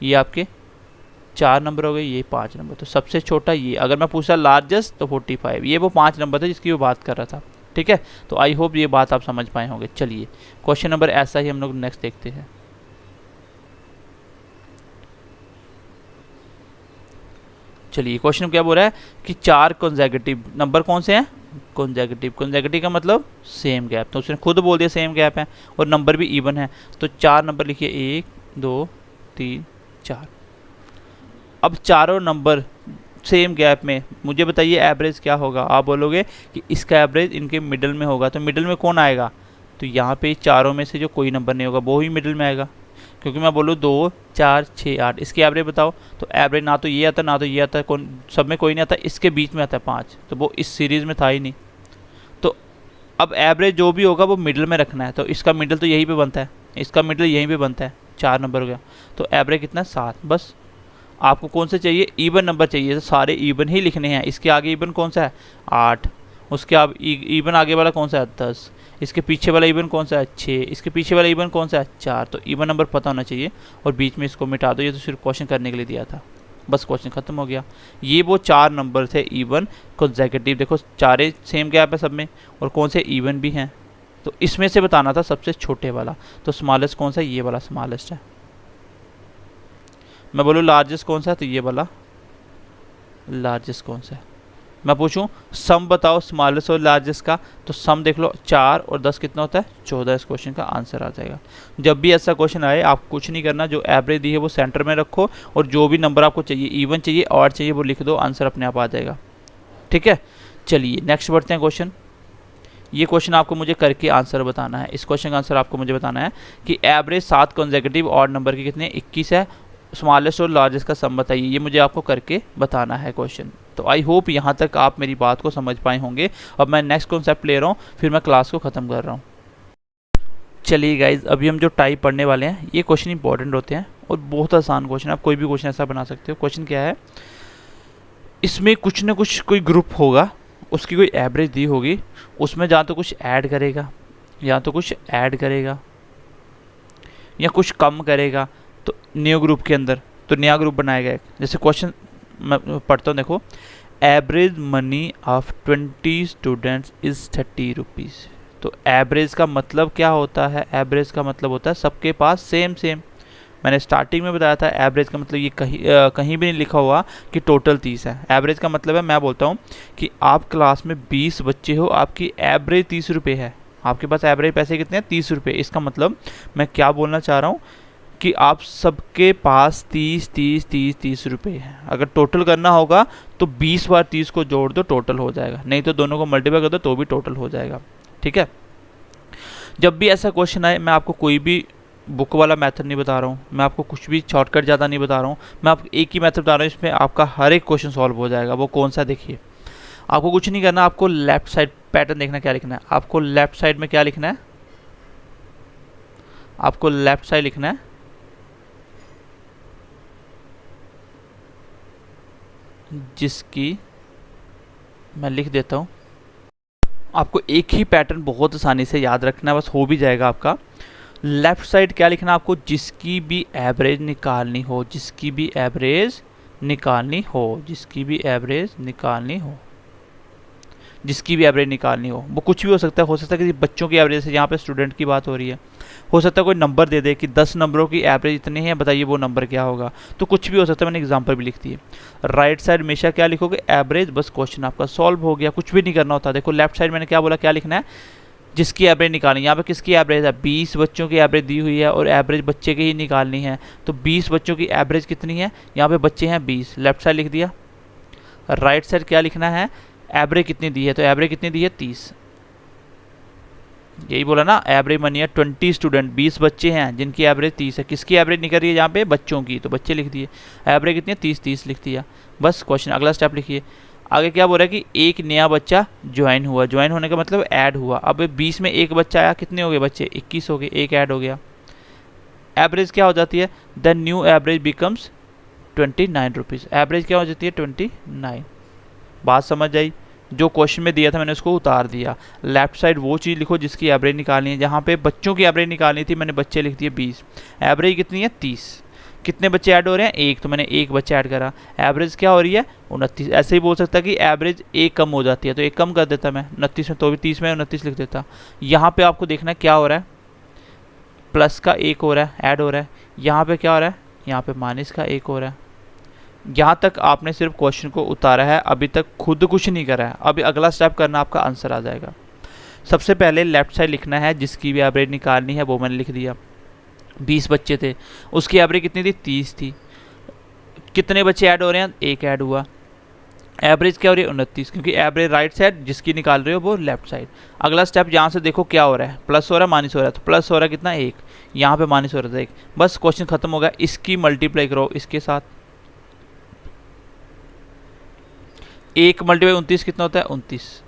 ये आपके 4 नंबर हो गए, ये 5 नंबर। तो सबसे छोटा ये, अगर मैं पूछा लार्जेस्ट तो 45, ये वो 5 नंबर था जिसकी वो बात कर रहा था। ठीक है, तो आई होप ये बात आप समझ पाए होंगे। चलिए क्वेश्चन नंबर ऐसा ही हम लोग नेक्स्ट देखते हैं। चलिए क्वेश्चन क्या बोल रहा है कि 4 कॉन्जेक्यूटिव नंबर कौन से हैं, कॉन्जेक्यूटिव का मतलब सेम गैप, तो उसने खुद बोल दिया सेम गैप है और नंबर भी इवन है, तो 4 नंबर लिखिए 1 2 3 4। अब चारों नंबर सेम गैप में, मुझे बताइए एवरेज क्या होगा। आप बोलोगे कि इसका एवरेज इनके मिडल में होगा, तो मिडल में कौन आएगा, तो यहाँ पे चारों में से जो कोई नंबर नहीं होगा वो ही मिडल में आएगा, क्योंकि मैं बोलूँ 2 4 6 8, इसकी एवरेज बताओ, तो एवरेज ना तो ये आता ना तो ये आता, कौन सब में कोई नहीं आता, इसके बीच में आता है 5, तो वो इस सीरीज़ में था ही नहीं। तो अब एवरेज जो भी होगा वो मिडल में रखना है, तो इसका मिडल तो यहीं पे बनता है, इसका मिडल यहीं पे बनता है, 4 नंबर हो गया, तो एवरेज कितना 7। बस आपको कौन से चाहिए, इवन नंबर चाहिए, तो सारे इवन ही लिखने हैं। इसके आगे इवन कौन सा है 8, उसके अब इवन आगे वाला कौन सा है 10, इसके पीछे वाला इवन कौन सा है 6, इसके पीछे वाला इवन कौन सा है 4, तो इवन नंबर पता होना चाहिए और बीच में इसको मिटा दो, ये तो सिर्फ क्वेश्चन करने के लिए दिया था, बस क्वेश्चन खत्म हो गया। ये वो 4 नंबर थे इवन कॉन्सेक्यूटिव, देखो चारे सेम गैप है सब में और कौन से इवन भी हैं, तो इसमें से बताना था सबसे छोटे वाला, तो स्मॉलेस्ट कौन सा, ये वाला स्मॉलेस्ट है। मैं बोलूँ लार्जेस्ट कौन सा है, तो ये वाला लार्जेस्ट कौन सा है। मैं पूछूं सम बताओ स्मॉलेस्ट और लार्जेस्ट का, तो सम देख लो 4 और 10 कितना होता है 14, इस क्वेश्चन का आंसर आ जाएगा। जब भी ऐसा क्वेश्चन आए आप कुछ नहीं करना, जो एवरेज दी है वो सेंटर में रखो और जो भी नंबर आपको चाहिए, इवन चाहिए ऑड चाहिए, वो लिख दो, आंसर अपने आप आ जाएगा। ठीक है, चलिए नेक्स्ट बढ़ते हैं क्वेश्चन। ये क्वेश्चन आपको मुझे करके आंसर बताना है। इस क्वेश्चन का आंसर आपको मुझे बताना है कि एवरेज 7 कॉन्सेक्यूटिव ऑड नंबर के कितने 21 है, स्मॉलेस्ट और लार्जेस्ट का सम बताइए, ये मुझे आपको करके बताना है क्वेश्चन। तो आई होप यहाँ तक आप मेरी बात को समझ पाए होंगे। अब मैं नेक्स्ट कॉन्सेप्ट ले रहा हूँ, फिर मैं क्लास को ख़त्म कर रहा हूँ। चलिए गाइज, अभी हम जो टाइप पढ़ने वाले हैं ये क्वेश्चन इंपॉर्टेंट होते हैं और बहुत आसान क्वेश्चन, आप कोई भी क्वेश्चन ऐसा बना सकते हो। क्वेश्चन क्या है, इसमें कुछ ना कुछ कोई ग्रुप होगा, उसकी कोई एवरेज दी होगी, उसमें या तो कुछ ऐड करेगा या तो कुछ ऐड करेगा या कुछ कम करेगा, तो न्यू ग्रुप के अंदर तो नया ग्रुप बनाएगा एक। जैसे क्वेश्चन मैं पढ़ता हूँ, देखो average money of 20 students is 30 rupees. तो एवरेज का मतलब क्या होता है, एवरेज का मतलब होता है सबके पास सेम सेम। मैंने स्टार्टिंग में बताया था एवरेज का मतलब ये कहीं भी नहीं लिखा हुआ कि टोटल 30 है। एवरेज का मतलब है, मैं बोलता हूँ कि आप क्लास में 20 बच्चे हो, आपकी एवरेज 30 रुपये है, आपके पास एवरेज पैसे कितने हैं 30 रुपये। इसका मतलब मैं क्या बोलना चाह रहा हूँ कि आप सबके पास 30 रुपये हैं। अगर टोटल करना होगा तो 20 बार 30 को जोड़ दो, टोटल हो जाएगा, नहीं तो दोनों को मल्टीप्लाई कर दो तो भी टोटल हो जाएगा। ठीक है, जब भी ऐसा क्वेश्चन आए, मैं आपको कोई भी बुक वाला मेथड नहीं बता रहा हूँ, मैं आपको कुछ भी शॉर्टकट ज़्यादा नहीं बता रहा हूँ, मैं आपको एक ही मेथड बता रहा हूँ, इसमें आपका हर एक क्वेश्चन सॉल्व हो जाएगा। वो कौन सा, देखिए आपको कुछ नहीं करना, आपको लेफ्ट साइड पैटर्न देखना, क्या लिखना है आपको लेफ्ट साइड में, क्या लिखना है आपको लेफ्ट साइड लिखना है जिसकी, मैं लिख देता हूँ, आपको एक ही पैटर्न बहुत आसानी से याद रखना है, बस हो भी जाएगा आपका। लेफ्ट साइड क्या लिखना है आपको, जिसकी भी एवरेज निकालनी हो, जिसकी भी एवरेज निकालनी हो, जिसकी भी एवरेज निकालनी हो, जिसकी भी एवरेज निकालनी हो, वो कुछ भी हो सकता है कि बच्चों की एवरेज से, यहाँ पे स्टूडेंट की बात हो रही है, हो सकता है कोई नंबर दे दे कि 10 नंबरों की एवरेज इतनी है, बताइए वो नंबर क्या होगा, तो कुछ भी हो सकता है। मैंने एग्जांपल भी लिख दी है। राइट साइड हमेशा क्या लिखोगे, एवरेज, बस क्वेश्चन आपका सॉल्व हो गया, कुछ भी नहीं करना होता। देखो लेफ्ट साइड मैंने क्या बोला, क्या लिखना है, जिसकी एवरेज निकालनी है। यहाँ पे किसकी एवरेज है, 20 बच्चों की एवरेज दी हुई है और एवरेज बच्चे की ही निकालनी है, तो 20 बच्चों की एवरेज कितनी है, यहाँ पे बच्चे हैं 20, लेफ्ट साइड लिख दिया। राइट साइड क्या लिखना है, एवरेज कितनी दी है, तो एवरेज कितनी दी है 30, यही बोला ना, एवरेज मनी है 20 स्टूडेंट, 20 बच्चे हैं जिनकी एवरेज 30 है। किसकी एवरेज निकल रही है यहाँ पे, बच्चों की, तो बच्चे लिख दिए। एवरेज कितनी है 30 लिख दिया, बस क्वेश्चन। अगला स्टेप लिखिए, आगे क्या बोल रहा है कि एक नया बच्चा ज्वाइन हुआ, ज्वाइन होने का मतलब ऐड हुआ। अब 20 में एक बच्चा आया, कितने हो गए बच्चे, 21 हो गए, एक ऐड हो गया। एवरेज क्या हो जाती है, the new average becomes 29 rupees. Average क्या हो जाती है 29। बात समझ आई, जो क्वेश्चन में दिया था मैंने उसको उतार दिया। लेफ्ट साइड वो चीज़ लिखो जिसकी एवरेज निकालनी है, जहाँ पे बच्चों की एवरेज निकालनी थी मैंने बच्चे लिख दिए 20, एवरेज कितनी है 30। कितने बच्चे ऐड हो रहे हैं, एक, तो मैंने एक बच्चा ऐड करा, एवरेज क्या हो रही है 29। ऐसे ही बोल सकता कि एवरेज एक कम हो जाती है, तो एक कम कर देता मैं 29 में, तो भी 30 में 29 लिख देता। यहाँ पे आपको देखना है क्या हो रहा है, प्लस का एक हो रहा है, ऐड हो रहा है। यहाँ पे क्या हो रहा है, यहाँ पे माइनस का एक हो रहा है। यहाँ तक आपने सिर्फ क्वेश्चन को उतारा है, अभी तक खुद कुछ नहीं करा है। अभी अगला स्टेप करना, आपका आंसर आ जाएगा। सबसे पहले लेफ्ट साइड लिखना है, जिसकी भी एवरेज निकालनी है वो मैंने लिख दिया। 20 बच्चे थे, उसकी एवरेज कितनी थी? 30 थी। कितने बच्चे ऐड हो रहे हैं? एक ऐड हुआ। एवरेज क्या हो रही है? 29, क्योंकि एवरेज राइट साइड जिसकी निकाल रहे हो वो लेफ्ट साइड। अगला स्टेप यहाँ से देखो क्या हो रहा है, प्लस हो रहा है माइनस हो रहा है, तो प्लस हो रहा है कितना? 1, यहाँ पे माइनस हो रहा था 1। बस क्वेश्चन खत्म हो गया। इसकी मल्टीप्लाई करो इसके साथ, 1 मल्टीप्लाई 29 कितना होता है? 29।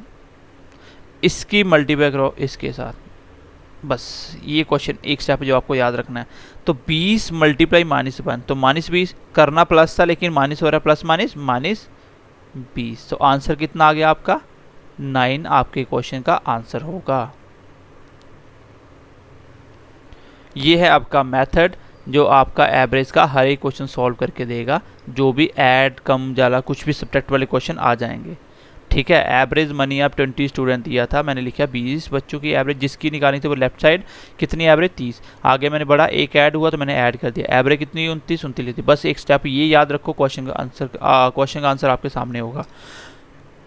इसकी मल्टीप्लाई करो इसके साथ, बस ये क्वेश्चन एक स्टेप जो आपको याद रखना है। तो 20 मल्टीप्लाई -1, तो -20 करना प्लस था लेकिन माइनस हो रहा है, प्लस माइनस -20। तो आंसर कितना आ गया आपका? 9 आपके क्वेश्चन का आंसर होगा। ये है आपका मेथड जो आपका एवरेज का हर एक क्वेश्चन सॉल्व करके देगा, जो भी ऐड कम ज़्यादा कुछ भी सब्ट्रैक्ट वाले क्वेश्चन आ जाएंगे। ठीक है, एवरेज मनी आप 20 स्टूडेंट दिया था, मैंने लिखा 20 बच्चों की एवरेज जिसकी निकालनी थी वो लेफ्ट साइड, कितनी एवरेज? 30। आगे मैंने बढ़ा, एक ऐड हुआ तो मैंने ऐड कर दिया, एवरेज कितनी? 29 थी। बस एक स्टेप ये याद रखो, क्वेश्चन का आंसर आपके सामने होगा।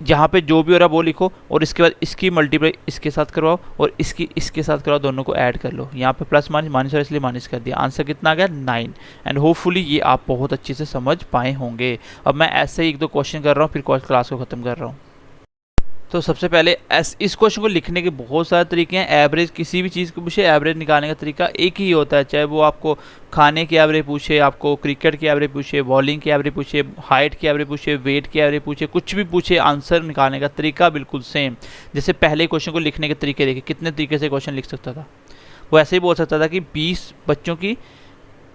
जहाँ पे जो भी हो रहा है वो लिखो, और इसके बाद इसकी मल्टीप्लाई इसके साथ करवाओ और इसकी इसके साथ करवाओ, दोनों को ऐड कर लो। यहाँ पे प्लस माइनस और इसलिए माइनस कर दिया। आंसर कितना आ गया? 9। एंड होपफुली ये आप बहुत अच्छे से समझ पाए होंगे। अब मैं ऐसे ही 1-2 क्वेश्चन कर रहा हूँ, फिर क्लास को ख़त्म कर रहा हूँ। तो सबसे पहले इस क्वेश्चन को लिखने के बहुत सारे तरीके हैं। एवरेज किसी भी चीज़ को पूछे, एवरेज निकालने का तरीका एक ही होता है, चाहे वो आपको खाने की एवरेज पूछे, आपको क्रिकेट की एवरेज पूछे, बॉलिंग की एवरेज पूछे, हाइट की एवरेज पूछे, वेट की एवरेज पूछे, कुछ भी पूछे, आंसर निकालने का तरीका बिल्कुल सेम। जैसे पहले क्वेश्चन को लिखने के तरीके देखे, कितने तरीके से क्वेश्चन लिख सकता था। वो ऐसे ही बोल सकता था कि 20 बच्चों की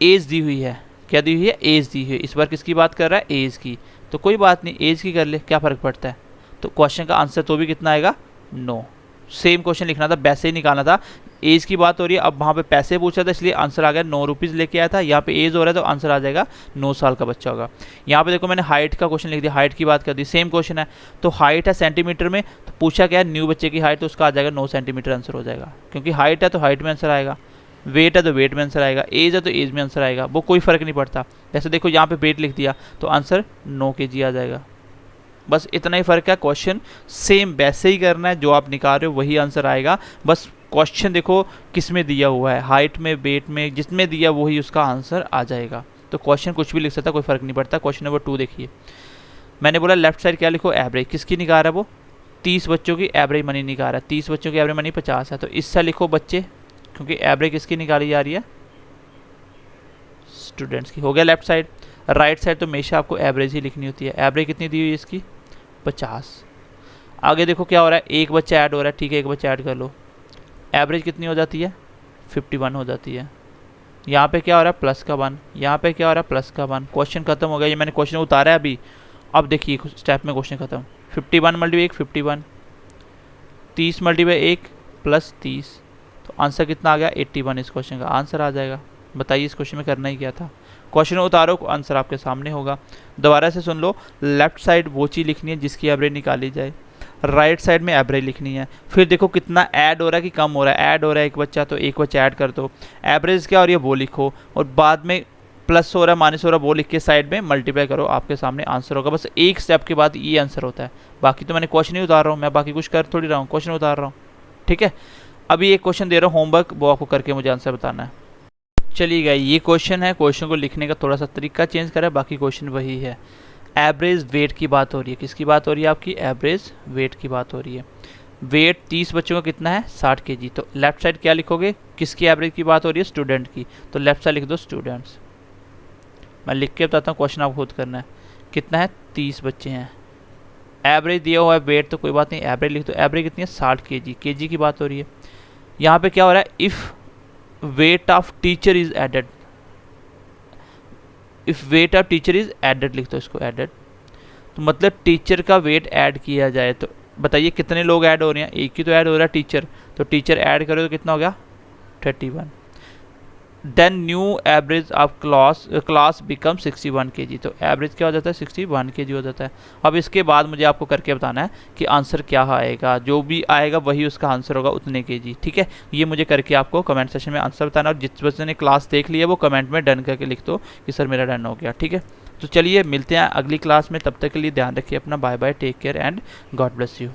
एज दी हुई है। क्या दी हुई है? एज दी हुई है। इस बार किसकी बात कर रहा है? एज की। तो कोई बात नहीं, एज की कर ले, क्या फ़र्क पड़ता है। तो क्वेश्चन का आंसर तो भी कितना आएगा? 9। सेम क्वेश्चन लिखना था, वैसे ही निकालना था। एज की बात हो रही है, अब वहाँ पे पैसे पूछा था इसलिए आंसर आ गया 9 रुपीज़ लेके आया था। यहाँ पे एज हो रहा है तो आंसर आ जाएगा 9 साल का बच्चा होगा। यहाँ पे देखो मैंने हाइट का क्वेश्चन लिख दिया, हाइट की बात कर दी, सेम क्वेश्चन है। तो हाइट है सेंटीमीटर में, तो पूछा क्या है? न्यू बच्चे की हाइट, तो उसका आ जाएगा 9 सेंटीमीटर आंसर हो जाएगा, क्योंकि हाइट है तो हाइट में आंसर आएगा, वेट है तो वेट में आंसर आएगा, एज है तो एज में आंसर आएगा, वो कोई फ़र्क नहीं पड़ता। जैसे देखो यहाँ पे वेट लिख दिया तो आंसर 9 kg आ जाएगा। बस इतना ही फ़र्क है, क्वेश्चन सेम वैसे ही करना है, जो आप निकाल रहे हो वही आंसर आएगा। बस क्वेश्चन देखो किस में दिया हुआ है, हाइट में, वेट में, जिसमें दिया वही उसका आंसर आ जाएगा। तो क्वेश्चन कुछ भी लिख सकता है, कोई फ़र्क नहीं पड़ता। क्वेश्चन नंबर 2 देखिए, मैंने बोला लेफ्ट साइड क्या लिखो? एवरेज। किसकी निकाल रहा है वो? 30 बच्चों की एवरेज मनी निकाल रहा है। 30 बच्चों की एवरेज मनी 50 है, तो इससे लिखो बच्चे, क्योंकि एवरेज किसकी निकाली जा रही है? स्टूडेंट्स की। हो गया लेफ्ट साइड। राइट साइड तो हमेशा आपको एवरेज ही लिखनी होती है। एवरेज कितनी दी हुई है इसकी? 50। आगे देखो क्या हो रहा है, एक बच्चा ऐड हो रहा है, ठीक है, एक बच्चा ऐड कर लो, एवरेज कितनी हो जाती है? 51 हो जाती है। यहाँ पे क्या हो रहा है? प्लस का 1। यहाँ पे क्या हो रहा है? प्लस का 1। क्वेश्चन खत्म हो गया। ये मैंने क्वेश्चन उतारा है अभी, अब देखिए स्टेप में क्वेश्चन खत्म। 51 मल्टीप्लाई 1 51, 30 मल्टीप्लाई 1 प्लस 30, तो आंसर कितना आ गया? 81 इस क्वेश्चन का आंसर आ जाएगा। बताइए इस क्वेश्चन में करना ही क्या था। क्वेश्चन उतारो, आंसर आपके सामने होगा। दोबारा से सुन लो, लेफ्ट साइड वो चीज़ लिखनी है जिसकी एवरेज निकाली जाए, राइट साइड में एवरेज लिखनी है। फिर देखो कितना ऐड हो रहा है कि कम हो रहा है। ऐड हो रहा है एक बच्चा, तो एक बच्चा ऐड कर दो। एवरेज क्या हो रही है वो लिखो, और बाद में प्लस हो रहा है माइनस हो रहा है वो लिख के साइड में मल्टीप्लाई करो, आपके सामने आंसर होगा। बस एक स्टेप के बाद ये आंसर होता है। बाकी तो मैंने क्वेश्चन ही उतार रहा हूँ, मैं बाकी कुछ कर थोड़ी रहा हूँ, क्वेश्चन उतार रहा हूँ। ठीक है, अभी एक क्वेश्चन दे रहा हूँ होमवर्क, वो आपको करके मुझे आंसर बताना है। चलिएगा, ये क्वेश्चन है, क्वेश्चन को लिखने का थोड़ा सा तरीका चेंज करा है, बाकी क्वेश्चन वही है। एवरेज वेट की बात हो रही है, किसकी बात हो रही है? आपकी एवरेज वेट की बात हो रही है। वेट 30 बच्चों का कितना है? 60 kg। तो लेफ्ट साइड क्या लिखोगे? किसकी एवरेज की बात हो रही है? स्टूडेंट की, तो लेफ्ट साइड लिख दो स्टूडेंट्स। मैं लिख के बताता हूँ, क्वेश्चन आपको खुद करना है। कितना है? 30 बच्चे हैं, एवरेज दिया हुआ है, वेट तो कोई बात नहीं, एवरेज लिख दो। एवरेज कितनी है? 60 kg, kg की बात हो रही है। यहाँ पे क्या हो रहा है? If weight of teacher is added, if weight of teacher is added लिख दो इसको, एडेड। तो मतलब टीचर का वेट ऐड किया जाए, तो बताइए कितने लोग ऐड हो रहे हैं? एक ही तो ऐड हो रहा है, टीचर। तो टीचर ऐड करो तो कितना हो गया? 31। Then new average of class become 61 kg। तो एवरेज क्या हो जाता है? 61 kg हो जाता है। अब इसके बाद मुझे आपको करके बताना है कि आंसर क्या आएगा। जो भी आएगा वही उसका आंसर होगा, उतने kg। ठीक है, ये मुझे करके आपको कमेंट सेक्शन में आंसर बताना, और जिस बच्चे ने क्लास देख लिया वो कमेंट में डन करके लिख दो कि सर मेरा डन हो गया। ठीक है, तो चलिए मिलते हैं अगली क्लास में, तब तक के लिए ध्यान रखिए अपना, bye bye, take care and God bless you.